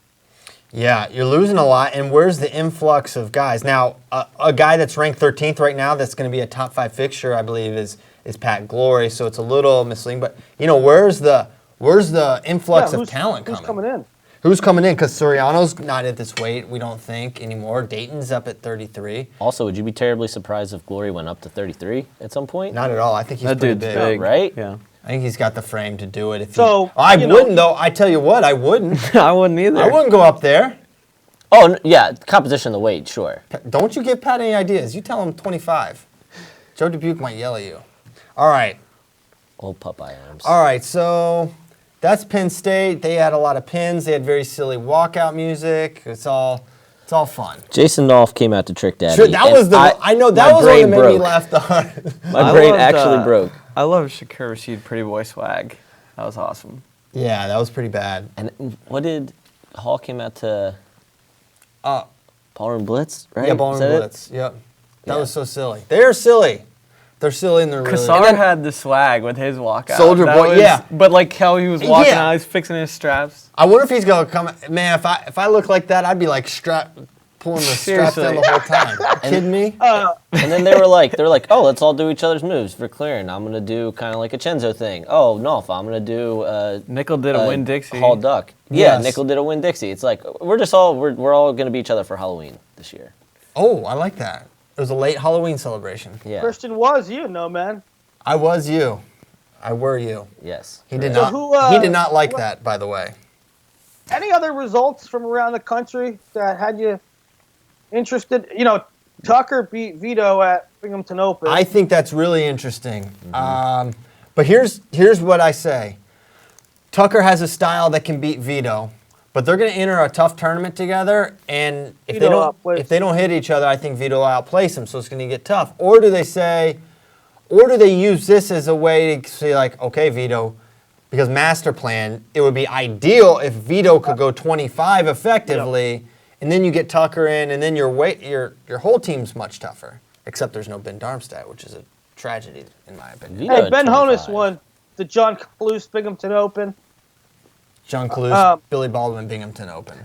Yeah, you're losing a lot, and where's the influx of guys? Now, a guy that's ranked 13th right now that's going to be a top 5 fixture, I believe, is Pat Glory, so it's a little misleading. But, where's the influx of talent coming? Who's coming in? Who's coming in? Because Soriano's not at this weight, we don't think, anymore. Daton's up at 33. Also, would you be terribly surprised if Glory went up to 33 at some point? Not at all. I think he's pretty big. Right? Yeah. I think he's got the frame to do it. I wouldn't, though. I tell you what, I wouldn't. I wouldn't either. I wouldn't go up there. Oh, yeah, competition the weight, sure. Don't you give Pat any ideas. You tell him 25. Joe Dubuque might yell at you. All right. Old Popeye arms. All right, so that's Penn State. They had a lot of pins. They had very silly walkout music. It's all fun. Jason Dolph came out to Trick Daddy. Sure, that was I know that was one that made me laugh the hardest. My brain actually broke. I love Shakur Rashid Pretty Boy swag. That was awesome. Yeah, that was pretty bad. And what did Hall came out to? Ballroom Blitz, right? Yeah, Ballroom Blitz. Yep. That was so silly. They're silly. They're silly and they're really. Kassar had the swag with his walkout. Soldier Boy, yeah. But like how he was walking out, he's fixing his straps. I wonder if he's gonna come. Man, if I look like that, I'd be like pulling the straps down the whole time. Kidding me? And then they were like, oh, let's all do each other's moves for clearing. I'm gonna do kind of like a Chenzo thing. Oh, no, if I'm gonna do. Nickel did a Winn-Dixie. Hall Duck. Yeah, Nickel did a Winn-Dixie. It's like we're all gonna be each other for Halloween this year. Oh, I like that. It was a late Halloween celebration. Yeah. Christian was you, no man. I was you. I were you. Yes. He did not. He did not like that, by the way. Any other results from around the country that had you interested? Tucker beat Vito at Binghamton Open. I think that's really interesting. Mm-hmm. But here's what I say. Tucker has a style that can beat Vito, but they're going to enter a tough tournament together, and if they don't hit each other, I think Vito will outplace him, so it's going to get tough. Or do they use this as a way to say, like, okay, Vito, because master plan, it would be ideal if Vito could go 25 effectively, and then you get Tucker in, and then your whole team's much tougher. Except there's no Ben Darmstadt, which is a tragedy in my opinion. Hey, Ben Honus won the John Cluse Binghamton Open. John Cluse, Billy Baldwin Binghamton Open,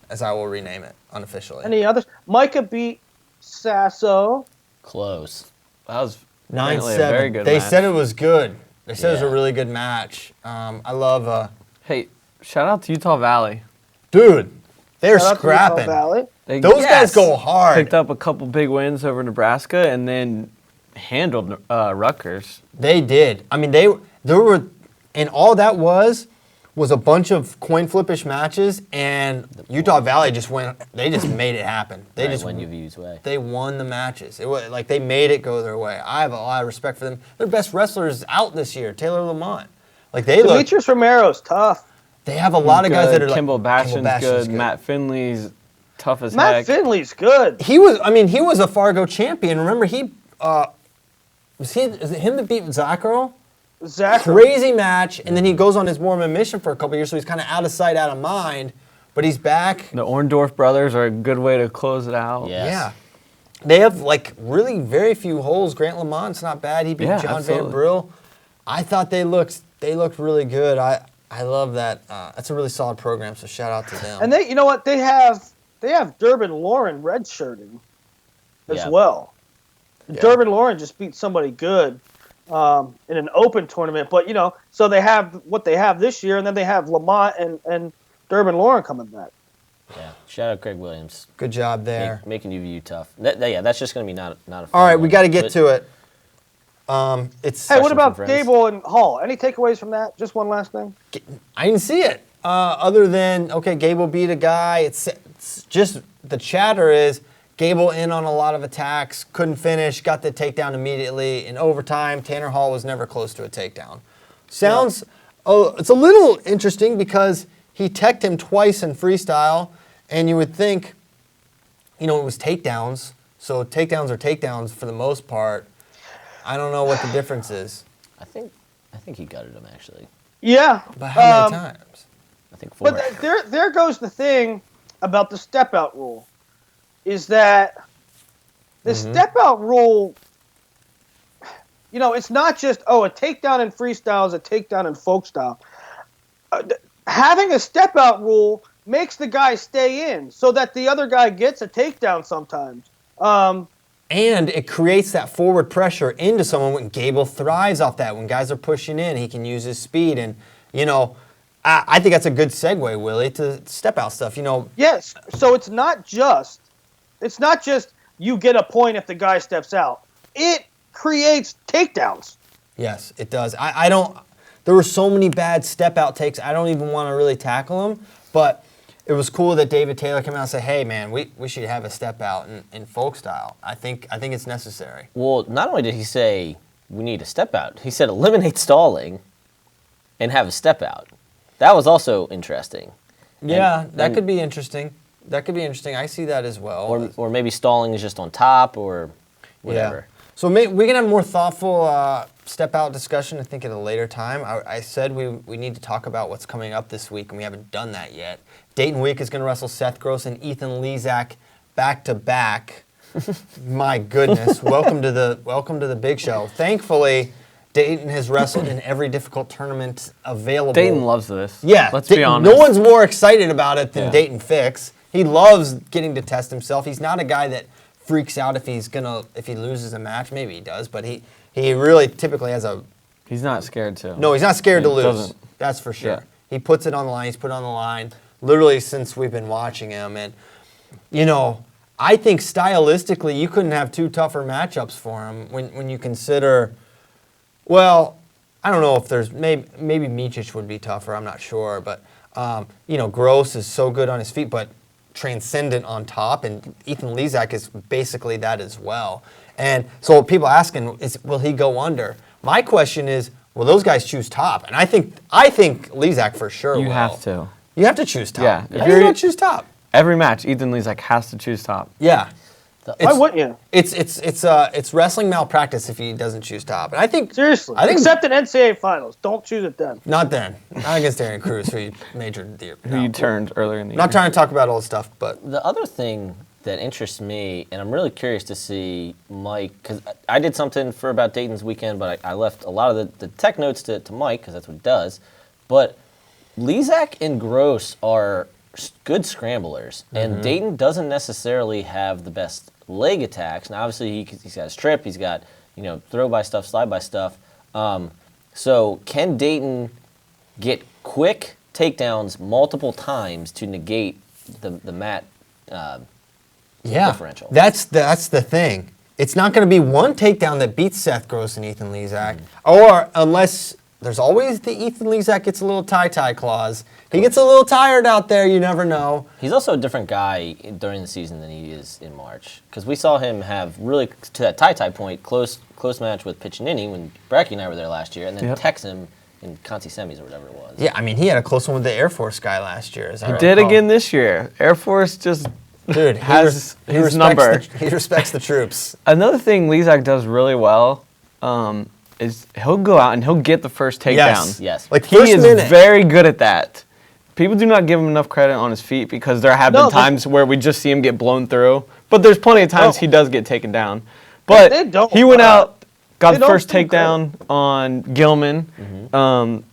as I will rename it unofficially. Any others? Micah beat Sasso. Close. That was 9-7. a very good They match. said it was good. They said it was a really good match. I love. Hey, shout out to Utah Valley. Dude, they're scrapping. Valley. Those guys go hard. Picked up a couple big wins over Nebraska, and then handled Rutgers. They did. I mean, there were, and all that was a bunch of coin flippish matches, and Utah Valley they just made it happen. They just went UVU's way. They won the matches. It was like they made it go their way. I have a lot of respect for them. Their best wrestlers out this year, Taylor Lamont. Like Demetrius Romero's tough. They have a lot of guys that are Kimball like Bastion's good. Matt Finley's tough as heck. Matt Finley's good. He was a Fargo champion. Remember is it him that beat Zaccaro? Crazy match, and then he goes on his Mormon mission for a couple years, so he's kind of out of sight, out of mind, but he's back. The Orndorff brothers are a good way to close it out. Yes. Yeah. They have, like, really very few holes. Grant Lamont's not bad. He beat John Van Brill. I thought they looked really good. I love that. That's a really solid program, so shout out to them. And you know what? They have Durbin Lauren redshirting as well. Yeah. Durbin Lauren just beat somebody good. In an open tournament, but so they have what they have this year, and then they have Lamont and Durbin Lauren coming back. Yeah, shout out Greg Williams. Good job there. Making UVU tough. That's just going to be not a fun All right, we got to get but to it. Hey, what about Gable and Hall? Any takeaways from that? Just one last thing. I didn't see it. Other than Gable beat a guy. It's just the chatter is Gable in on a lot of attacks, couldn't finish, got the takedown immediately. In overtime, Tanner Hall was never close to a takedown. It's a little interesting because he teched him twice in freestyle, and you would think, it was takedowns. So takedowns are takedowns for the most part. I don't know what the difference is. I think he gutted him, actually. Yeah. But how many times? I think 4. But there goes the thing about the step-out rule. Is that the step-out rule, it's not just, a takedown in freestyle is a takedown in folk style. Having a step-out rule makes the guy stay in so that the other guy gets a takedown sometimes. And it creates that forward pressure into someone when Gable thrives off that. When guys are pushing in, he can use his speed. And, I think that's a good segue, Willie, to step-out stuff, Yes, so it's not just you get a point if the guy steps out. It creates takedowns. Yes, it does. I don't. There were so many bad step-out takes. I don't even want to really tackle them. But it was cool that David Taylor came out and said, "Hey, man, we should have a step-out in folk style. I think it's necessary." Well, not only did he say we need a step-out, he said eliminate stalling and have a step-out. That was also interesting. Yeah, that could be interesting. I see that as well. Or maybe stalling is just on top or whatever. Yeah. So we can have a more thoughtful step-out discussion, I think, at a later time. I said we need to talk about what's coming up this week, and we haven't done that yet. Daton Week is going to wrestle Seth Gross and Ethan Lezak back-to-back. My goodness. Welcome to the big show. Thankfully, Daton has wrestled in every difficult tournament available. Daton loves this. Yeah. Let's be honest. No one's more excited about it than Daton Fix. He loves getting to test himself. He's not a guy that freaks out if he loses a match. Maybe he does, but he really typically has a... He's not scared to. No, he's not scared to lose. Doesn't. That's for sure. Yeah. He puts it on the line. He's put it on the line literally since we've been watching him. And, I think stylistically you couldn't have two tougher matchups for him when you consider... Well, I don't know if there's... Maybe Micic would be tougher. I'm not sure. But, Gross is so good on his feet, but transcendent on top. And Ethan Lezak is basically that as well. And so people asking is, will he go under? My question is, will those guys choose top? And I think Lezak for sure will. You have to. You have to choose top. Yeah. How do you not choose top? Every match, Ethan Lezak has to choose top. Yeah. Why wouldn't you? It's wrestling malpractice if he doesn't choose top. And I think seriously, except in NCAA finals, don't choose it then. Not then. Not against Darian Cruz, who you majored the year. Who you turned earlier in the year. Not trying to talk about old stuff, but the other thing that interests me, and I'm really curious to see Mike, because I did something for about Daton's weekend, but I left a lot of the tech notes to Mike, because that's what he does. But Lezak and Gross are good scramblers, and Daton doesn't necessarily have the best leg attacks. Now, obviously, he's got his trip, he's got throw by stuff, slide by stuff. So can Daton get quick takedowns multiple times to negate the mat differential? That's the thing. it's not going to be one takedown that beats Seth Gross and Ethan Lezak, or unless there's always the Ethan Lezak gets a little tie clause. He gets a little tired out there. You never know. He's also a different guy during the season than he is in March, because we saw him have really, to that tie point, close match with Piccinini when Bracky and I were there last year, and then text him in Conti semis or whatever it was. Yeah, I mean, he had a close one with the Air Force guy last year. He did again this year. Air Force just has his number. He respects the troops. Another thing Lezak does really well is he'll go out and he'll get the first takedown. Yes. Like he is very good at that. People do not give him enough credit on his feet because there have been times where we just see him get blown through. But there's plenty of times he does get taken down. But he went out, got the first takedown on Gilman. When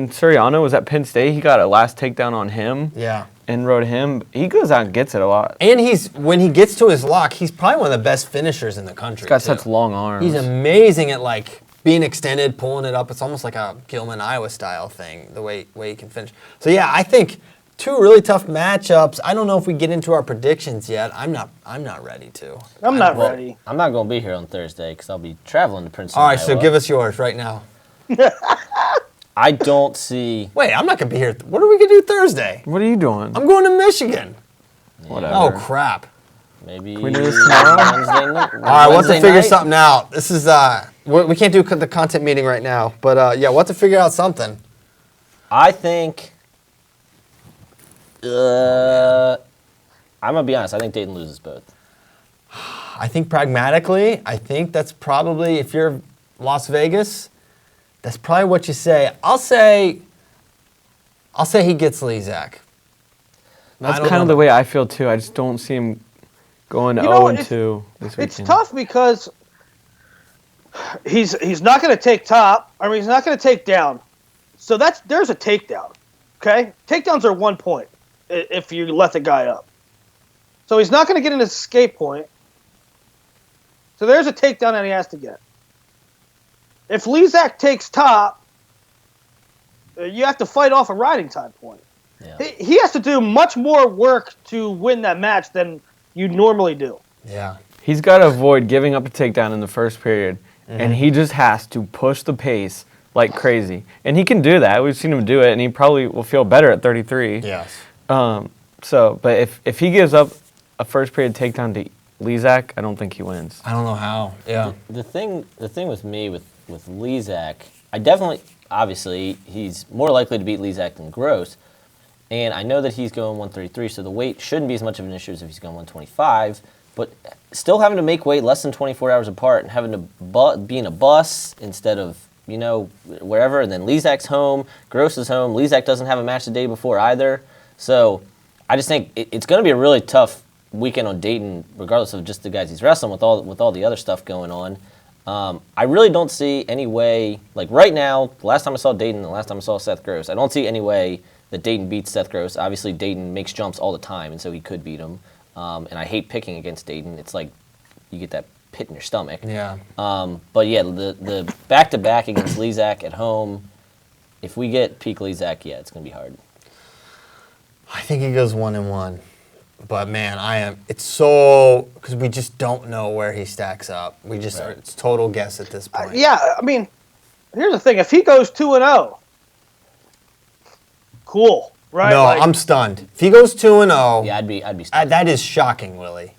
Suriano was at Penn State, he got a last takedown on him. Yeah. And rode him. He goes out and gets it a lot. And when he gets to his lock, he's probably one of the best finishers in the country. He's got such long arms. He's amazing at like being extended, pulling it up. It's almost like a Gilman Iowa style thing, the way he can finish. So yeah, I think two really tough matchups. I don't know if we get into our predictions yet. I'm not ready to. I'm not ready. I'm not going to be here on Thursday because I'll be traveling to Princeton. All right, Iowa. so give us yours right now. I don't see. Wait, I'm not going to be here. What are we going to do Thursday? What are you doing? I'm going to Michigan. Whatever. Oh, crap. Maybe we do this tomorrow? Wednesday night. All right, we'll have to figure something out. This is, we can't do the content meeting right now. But, yeah, we'll have to figure out something. I think, I'm going to be honest, I think Daton loses both. I think pragmatically, I think that's probably, if you're Las Vegas, that's probably what you say. I'll say he gets Lezak. That's kind of the way I feel too. I just don't see him going 0-2 this weekend. It's tough because he's not going to take top. I mean, he's not going to take down. So there's a takedown. Okay, takedowns are 1 point if you let the guy up. So he's not going to get an escape point. So there's a takedown that he has to get. If Lezak takes top, you have to fight off a riding time point. Yeah. He has to do much more work to win that match than you normally do. Yeah. He's got to avoid giving up a takedown in the first period, and he just has to push the pace like crazy. And he can do that. We've seen him do it, and he probably will feel better at 33. Yes. But if he gives up a first period takedown to Lezak, I don't think he wins. I don't know how. Yeah. The thing with me with Lezak, I definitely, obviously, he's more likely to beat Lezak than Gross. And I know that he's going 133, so the weight shouldn't be as much of an issue as if he's going 125. But still having to make weight less than 24 hours apart and having to be in a bus instead of, wherever. And then Lezak's home, Gross is home. Lezak doesn't have a match the day before either. So I just think it's going to be a really tough weekend on Daton, regardless of just the guys he's wrestling with all the other stuff going on. I really don't see any way, like right now, the last time I saw Daton, the last time I saw Seth Gross, I don't see any way that Daton beats Seth Gross. Obviously, Daton makes jumps all the time, and so he could beat him. And I hate picking against Daton. It's like you get that pit in your stomach. Yeah. But yeah, the back-to-back against Lezak at home, if we get peak Lezak, yeah, it's going to be hard. I think he goes 1-1. But man, it's so, because we just don't know where he stacks up. It's total guess at this point. I mean, here's the thing. If he goes 2-0, cool, right? No, I'm stunned. If he goes 2-0, yeah, I'd be stunned. That is shocking, Willie.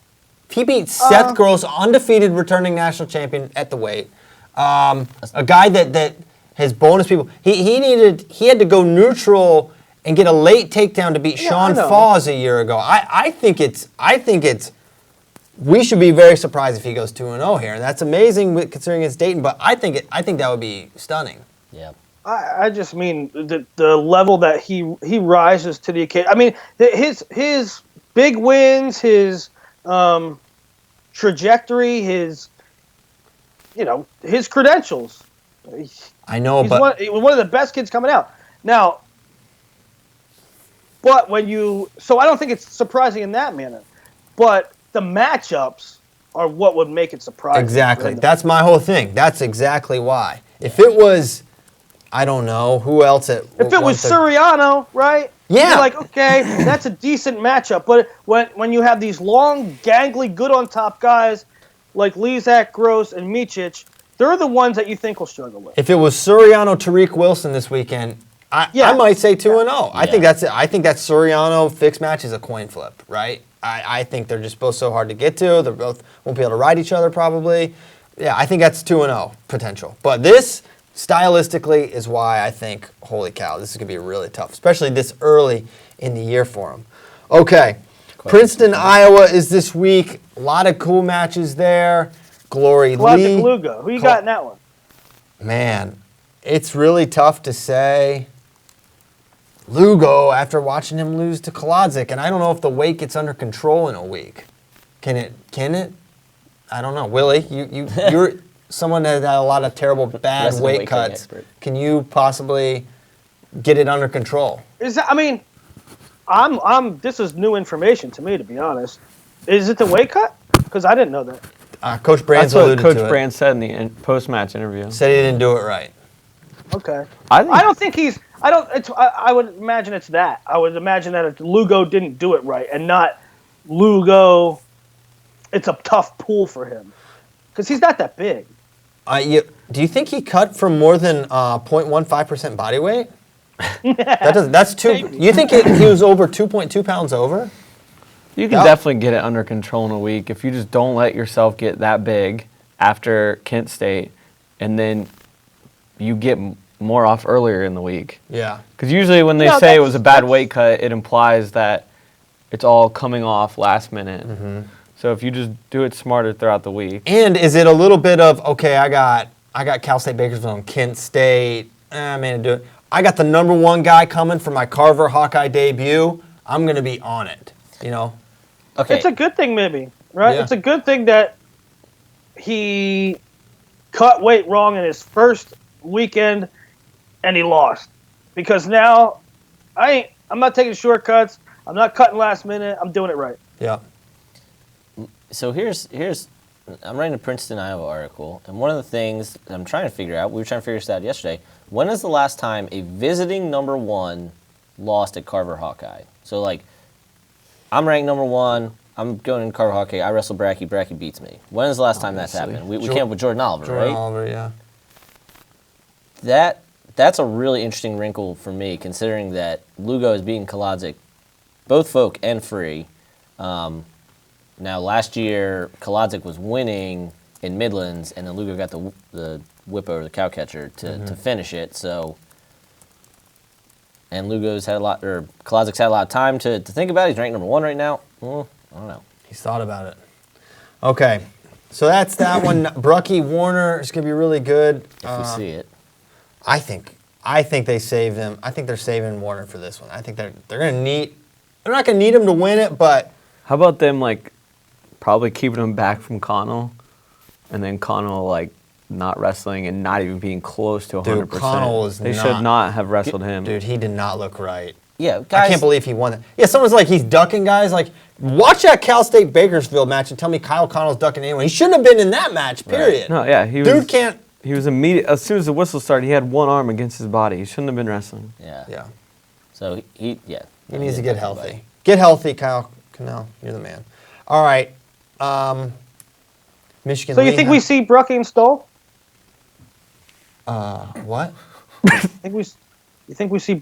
If he beats Seth Gross, undefeated returning national champion at the weight, a guy that has bonus people, he had to go neutral and get a late takedown to beat Sean Foss a year ago. I think we should be very surprised if he goes 2-0 here. And that's amazing considering it's Daton, but I think that would be stunning. Yeah. I just mean the level that he rises to the occasion. I mean, his big wins, his trajectory, his credentials. I know, he's but one of the best kids coming out now. But so I don't think it's surprising in that manner. But the matchups are what would make it surprising. Exactly. That's my whole thing. That's exactly why. If it was, I don't know, who else if it was Suriano, right? Yeah. You're like, okay, that's a decent matchup. But when you have these long, gangly, good on top guys like Lezak, Gross, and Micic, they're the ones that you think will struggle with. If it was Suriano, Tariq Wilson this weekend, I might say 2-0. I think that's it. I think that Suriano Fix match is a coin flip, right? I think they're just both so hard to get to. They both won't be able to ride each other probably. Yeah, I think that's 2-0 potential. But this, stylistically, is why I think, holy cow, this is going to be really tough, especially this early in the year for them. Okay, Princeton, Iowa is this week. A lot of cool matches there. Glory Classic Lee. Lugo. Who you got in that one? Man, it's really tough to say Lugo after watching him lose to Kolodzik, and I don't know if the weight gets under control in a week. Can it? I don't know. Willie, you're someone that had a lot of terrible bad weight cuts. Can you possibly get it under control? This is new information to me, to be honest. Is it the weight cut? Because I didn't know that. Coach Brands alluded to it. That's what Coach Brands said in the post-match interview. Said he didn't do it right. Okay. I don't think he's. I would imagine it's that. I would imagine that if Lugo didn't do it right, and not Lugo. It's a tough pull for him because he's not that big. Do you think he cut from more than 0.15% body weight? That's too. You think he was over 2.2 pounds over? You can definitely get it under control in a week if you just don't let yourself get that big after Kent State, and then you get more off earlier in the week. Yeah. Because usually when they say it was a bad weight cut, it implies that it's all coming off last minute. Mm-hmm. So if you just do it smarter throughout the week. And is it a little bit of, okay, I got Cal State Bakersfield and Kent State. Do it. I got the number one guy coming for my Carver Hawkeye debut. I'm going to be on it, you know? Okay. It's a good thing maybe, right? Yeah. It's a good thing that he cut weight wrong in his first weekend and he lost. Because now I'm not taking shortcuts. I'm not cutting last minute. I'm doing it right. Yeah. So here's I'm writing a Princeton, Iowa article, and one of the things I'm trying to figure out, we were trying to figure this out yesterday, when is the last time a visiting number one lost at Carver Hawkeye? So, like, I'm ranked number one, I'm going in Carver Hawkeye, I wrestle Bracky, Bracky beats me. When is the last time that's happened? We can't with Jordan Oliver, right? Jordan Oliver, yeah. That's a really interesting wrinkle for me, considering that Lugo is beating Kolodzik, both folk and free. Now, last year, Kolodzik was winning in Midlands, and then Lugo got the whip over the cow catcher to finish it. So, and Lugo's had Kolodzik's had a lot of time to think about it. He's ranked number one right now. I don't know. He's thought about it. Okay, so that's that one. Brucky Warner is going to be really good. If we see it. I think they save him. I think they're saving Warner for this one. I think they're going to need. They're not going to need him to win it, but how about them probably keeping him back from Connell, and then Connell not wrestling and not even being close to 100%. Dude, Connell is They should not have wrestled him. Dude, he did not look right. Yeah, guys. I can't believe he won it. Yeah, someone's like, he's ducking guys. Like, watch that Cal State Bakersfield match and tell me Kyle Connell's ducking anyone. He shouldn't have been in that match, period. Right. No, yeah. Dude can't. He was immediate. As soon as the whistle started, he had one arm against his body. He shouldn't have been wrestling. Yeah. Yeah. So, he needs to get healthy. Get healthy, Kyle Connell. You're the man. All right. Michigan. So you think we see Brucky and Stoll? What? You think we see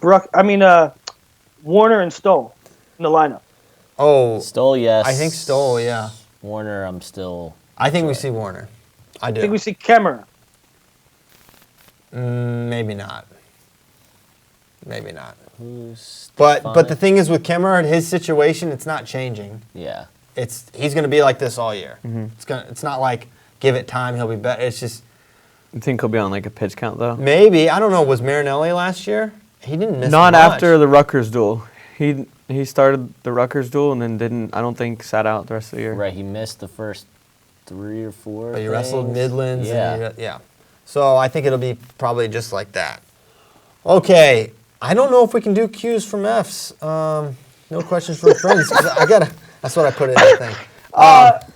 Warner and Stoll in the lineup? Oh, Stoll, yes. I think Stoll, yeah. Warner, I'm still. I think we see Warner. I do. I think we see Kemmer. Maybe not. Maybe not. But the thing is with Kemmer and his situation, it's not changing. Yeah. He's going to be like this all year. Mm-hmm. It's not like give it time, he'll be better. It's just. You think he'll be on a pitch count though? Maybe. I don't know. Was Marinelli last year? He didn't miss Not much. after the Rutgers duel. He started the Rutgers duel and then didn't. I don't think sat out the rest of the year. Right. He missed the first 3 or 4. But he wrestled Midlands. Yeah. Yeah. So I think it'll be probably just like that. Okay. I don't know if we can do Q's from F's. No questions from friends. That's what I put in the thing.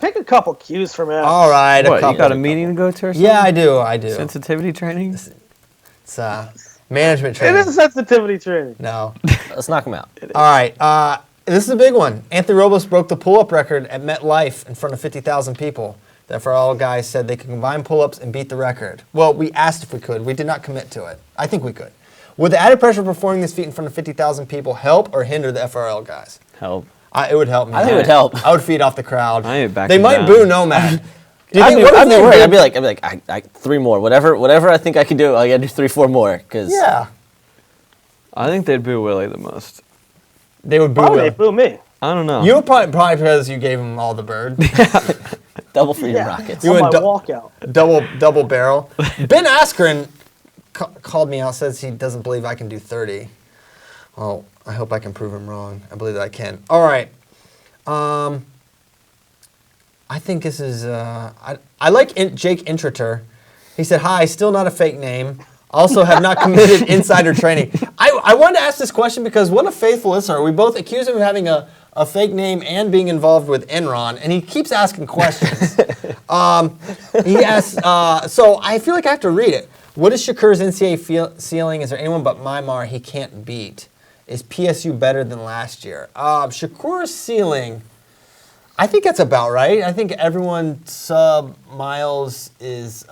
Pick a couple Q's from F's. All right. What, you got a meeting to go to or something? Yeah, I do. Sensitivity training? It's management training. It is sensitivity training. No. Let's knock him out. All right. This is a big one. Anthony Robles broke the pull-up record at MetLife in front of 50,000 people. The FRL guys said they could combine pull-ups and beat the record. Well, we asked if we could. We did not commit to it. I think we could. Would the added pressure of performing this feat in front of 50,000 people help or hinder the FRL guys? Help. It would help me. I think it would help. I would feed off the crowd. I ain't backing They might down. boo Nomad. I'd be worried. I'd be like, I 3 more. Whatever I think I can do, I gotta do 3, 4 more. Yeah. I think they'd boo Willie the most. They would boo Why would Will. they boo me? I don't know. You were probably because you gave him all the bird. Double Freedom Rockets. You On went my walkout. double barrel. Ben Askren called me out, says he doesn't believe I can do 30. Well, I hope I can prove him wrong. I believe that I can. All right. I think this is, I like Jake Intrater. He said, hi, still not a fake name. Also have not committed insider training. I wanted to ask this question because what a faithful listener. We both accuse him of having a fake name and being involved with Enron, and he keeps asking questions. He asks, so I feel like I have to read it. What is Shakur's NCAA ceiling? Is there anyone but Myanmar he can't beat? Is PSU better than last year? Shakur's ceiling, I think that's about right. I think everyone sub Miles is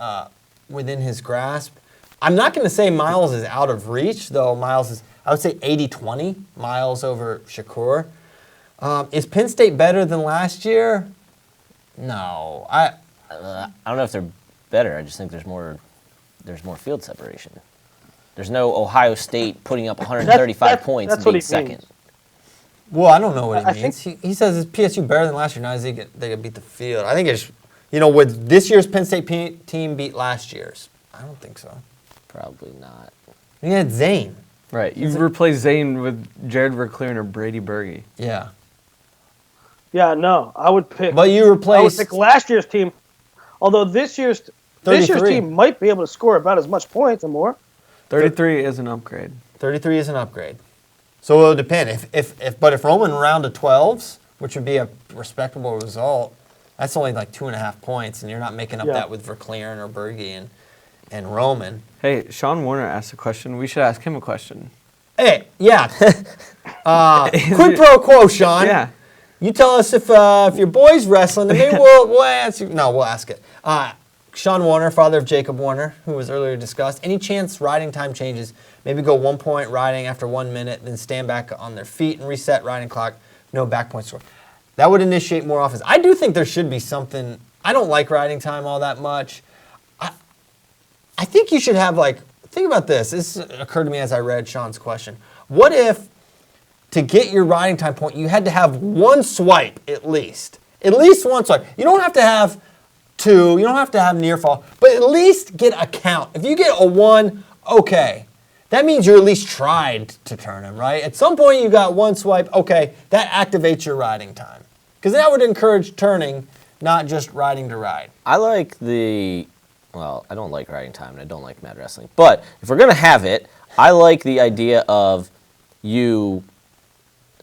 within his grasp. I'm not going to say Miles is out of reach, though Miles is, I would say 80-20, Miles over Shakur. Is Penn State better than last year? No. I don't know if they're better. I just think there's more field separation. There's no Ohio State putting up 135 points and being second. Means. Well, I don't know what I he means. He says, is PSU better than last year? Now they could beat the field. I think it's, would this year's Penn State team beat last year's? I don't think so. Probably not. You had Zane. Right. You replace Zane with Jared Verclairn or Brady Berge. Yeah. Yeah, no, I would pick. But you I would replaced pick last year's team. Although this year's 33. team might be able to score about as much points or more. 33 is an upgrade. 33 is an upgrade. So it'll depend. If Roman round to 12s, which would be a respectable result, that's only like 2.5 points, and you're not making up that with Verclairn or Berge and Roman. Hey, Sean Warner asked a question. We should ask him a question. Hey, yeah. Quid pro quo, Sean. Yeah. You tell us if your boy's wrestling, and maybe we'll answer. No, we'll ask it. Sean Warner, father of Jacob Warner, who was earlier discussed. Any chance riding time changes? Maybe go 1 point riding after 1 minute, then stand back on their feet and reset riding clock. No back point score. That would initiate more offense. I do think there should be something. I don't like riding time all that much. I think you should have think about this. This occurred to me as I read Sean's question. What if, to get your riding time point, you had to have 1 swipe at least? At least 1 swipe. You don't have to have 2. You don't have to have near fall, but at least get a count. If you get a 1, okay. That means you at least tried to turn him, right? At some point you got 1 swipe, okay, that activates your riding time. Because that would encourage turning, not just riding to ride. I like I don't like riding time and I don't like Mad Wrestling. But if we're going to have it, I like the idea of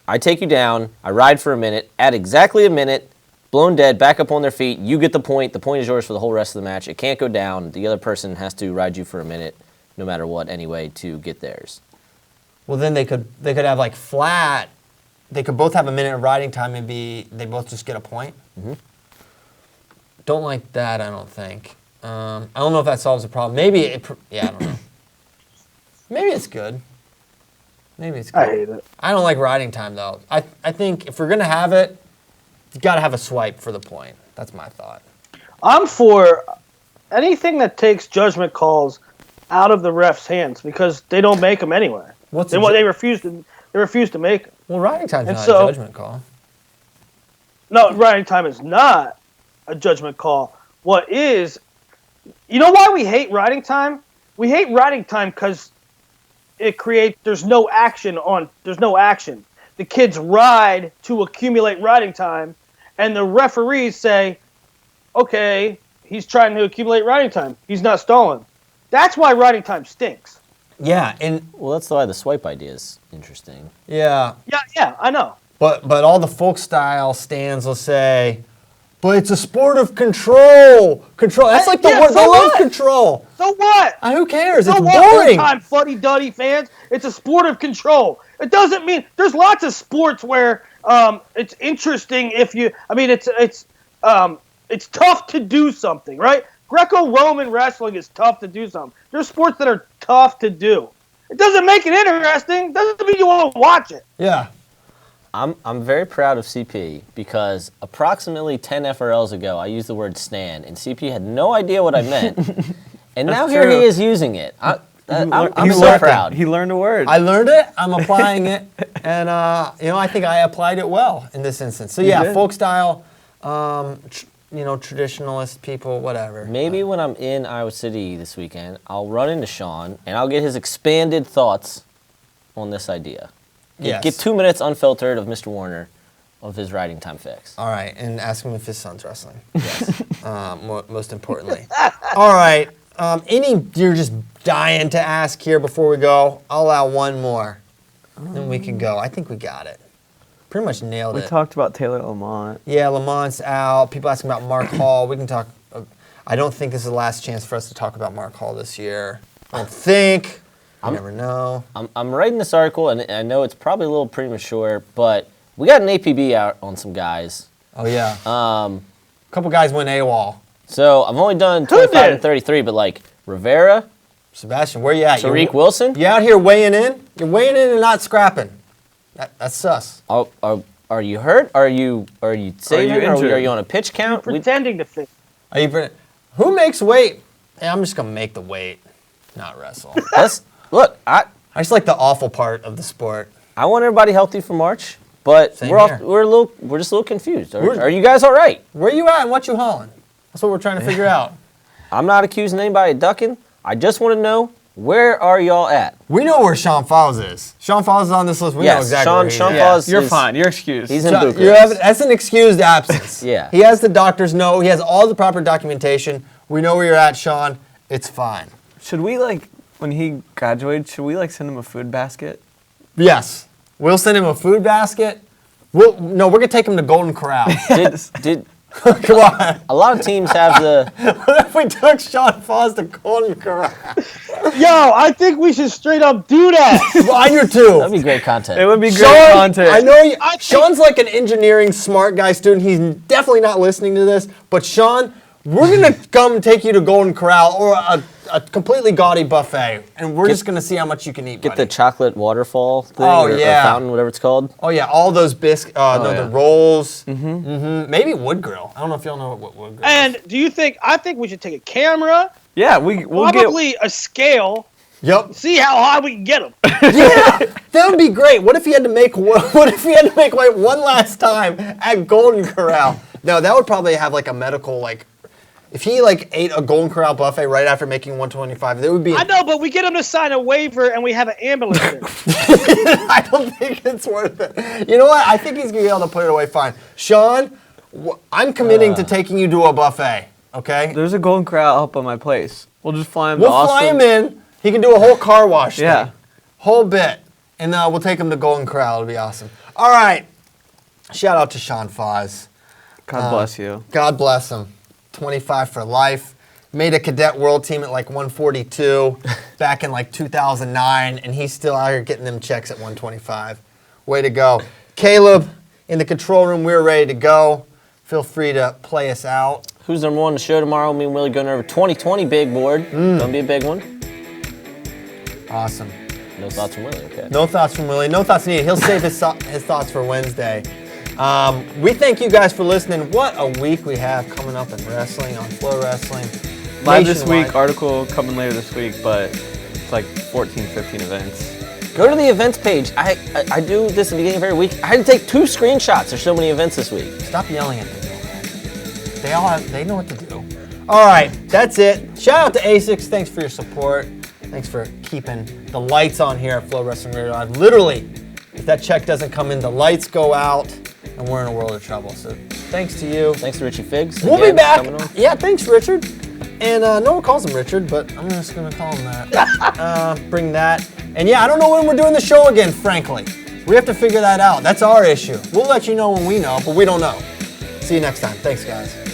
I take you down, I ride for a minute, at exactly a minute, blown dead, back up on their feet, you get the point is yours for the whole rest of the match. It can't go down. The other person has to ride you for a minute, no matter what, anyway, to get theirs. Well, then they could have flat. They could both have a minute of riding time and they both just get a point. Mm-hmm. Don't like that, I don't think. I don't know if that solves the problem. Maybe I don't know. Maybe it's good. Maybe it's good. I hate it. I don't like riding time, though. I think if we're going to have it, you got to have a swipe for the point. That's my thought. I'm for anything that takes judgment calls out of the refs' hands because they don't make them anyway. They refuse to make them. Well, riding time is not a judgment call. No, riding time is not a judgment call. What is, you know why we hate riding time? We hate riding time because there's no action. The kids ride to accumulate riding time, and the referees say, okay, he's trying to accumulate riding time. He's not stalling. That's why riding time stinks. Yeah, well, that's why the swipe idea is interesting. Yeah. Yeah, I know. But all the folk style stands will say, but it's a sport of control. Control. That's like the word. They love control. So what? Who cares? It's So boring. Time fuddy-duddy fans. It's a sport of control. It doesn't mean there's lots of sports where it's interesting if you. I mean, it's It's tough to do something, right? Greco-Roman wrestling is tough to do something. There's sports that are tough to do. It doesn't make it interesting. Doesn't mean you want to watch it. Yeah. I'm very proud of CP because approximately 10 FRLs ago, I used the word stan, and CP had no idea what I meant. And now here he is using it. I'm so proud. He learned a word. I learned it. I'm applying it. And, I think I applied it well in this instance. So, yeah, folk style, traditionalist people, whatever. Maybe when I'm in Iowa City this weekend, I'll run into Sean, and I'll get his expanded thoughts on this idea. Yes. Get 2 minutes unfiltered of Mr. Warner of his riding time fix. All right, and ask him if his son's wrestling. Yes. Most importantly. All right. Any you're just dying to ask here before we go? I'll allow one more. Then we can go. I think we got it. Pretty much nailed it. We talked about Taylor Lamont. Yeah, Lamont's out. People asking about Mark Hall. We can talk. I don't think this is the last chance for us to talk about Mark Hall this year. I don't think. You never know. I'm writing this article, and I know it's probably a little premature, but we got an APB out on some guys. Oh, yeah. A couple guys went AWOL. So I've only done 25 and 33, but like Rivera, Sebastian, where you at? Tariq Wilson. You out here weighing in? You're weighing in and not scrapping. That's sus. Are you hurt? Are you saving? Are you on a pitch count? You're pretending to think. Who makes weight? Hey, I'm just gonna make the weight, not wrestle. Look, I just like the awful part of the sport. I want everybody healthy for March, but Same we're here. we're just a little confused. Are you guys all right? Where you at and what you hauling? That's what we're trying to figure out. I'm not accusing anybody of ducking. I just want to know, where are y'all at? We know where Sean Falls is. Sean Falls is on this list. We know exactly where he is. Sean Falls. You're fine. You're excused. He's in Bucharest. That's an excused absence. Yeah. He has the doctor's note. He has all the proper documentation. We know where you're at, Sean. It's fine. Should we, when he graduated, should we, send him a food basket? Yes. We'll send him a food basket. We're going to take him to Golden Corral. Did Come on. a lot of teams have the? What if we took Sean Falls to Golden Corral? Yo, I think we should straight up do that. Well, I do too. That'd be great content. It would be great Sean, content. I know Sean's like an engineering smart guy student. He's definitely not listening to this. But Sean, we're going to come take you to Golden Corral or a completely gaudy buffet. And we're just going to see how much you can eat, Get buddy. the chocolate waterfall thing or fountain, whatever it's called. Oh, yeah. All those biscuits. The rolls. Mm-hmm. Maybe wood grill. I don't know if y'all know what wood grill And is. I think we should take a camera, Yeah, we'll probably a scale, Yep. see how high we can get them. Yeah, that would be great. What if he had to make weight one last time at Golden Corral? No, that would probably have a medical if he ate a Golden Corral buffet right after making 125, that would be. I know, but we get him to sign a waiver and we have an ambulance there. I don't think it's worth it. You know what? I think he's gonna be able to put it away fine. Sean, I'm committing to taking you to a buffet. Okay. There's a Golden Corral up on my place. We'll just fly him to We'll Austin. fly him in. He can do a whole car wash Yeah. thing. Whole bit. And we'll take him to Golden Corral. It'll be awesome. All right. Shout out to Sean Foz. God bless you. God bless him. 25 for life. Made a cadet world team at 142 back in 2009, and he's still out here getting them checks at 125. Way to go. Caleb, in the control room, we're ready to go. Feel free to play us out. Who's number one on the show tomorrow? Me and Willie going over 2020 big board. Gonna be a big one. Awesome. No thoughts from Willie, okay. No thoughts from Willie. No thoughts needed. He'll save his thoughts for Wednesday. We thank you guys for listening. What a week we have coming up in wrestling on FloWrestling. Live this week, Nationwide. article coming later this week, but it's 14, 15 events. Go to the events page. I do this at the beginning of every week. I had to take 2 screenshots. There's so many events this week. Stop yelling at them. They know what to do. All right, that's it. Shout out to ASICS. Thanks for your support. Thanks for keeping the lights on here at FloWrestling Radio Live. Literally, if that check doesn't come in, the lights go out, and we're in a world of trouble. So thanks to you. Thanks to Richie Figs. We'll be again, back. coming on. Yeah, thanks, Richard. And no one calls him Richard, but I'm just going to call him that. Bring that. And yeah, I don't know when we're doing the show again, frankly. We have to figure that out. That's our issue. We'll let you know when we know, but we don't know. See you next time. Thanks, guys.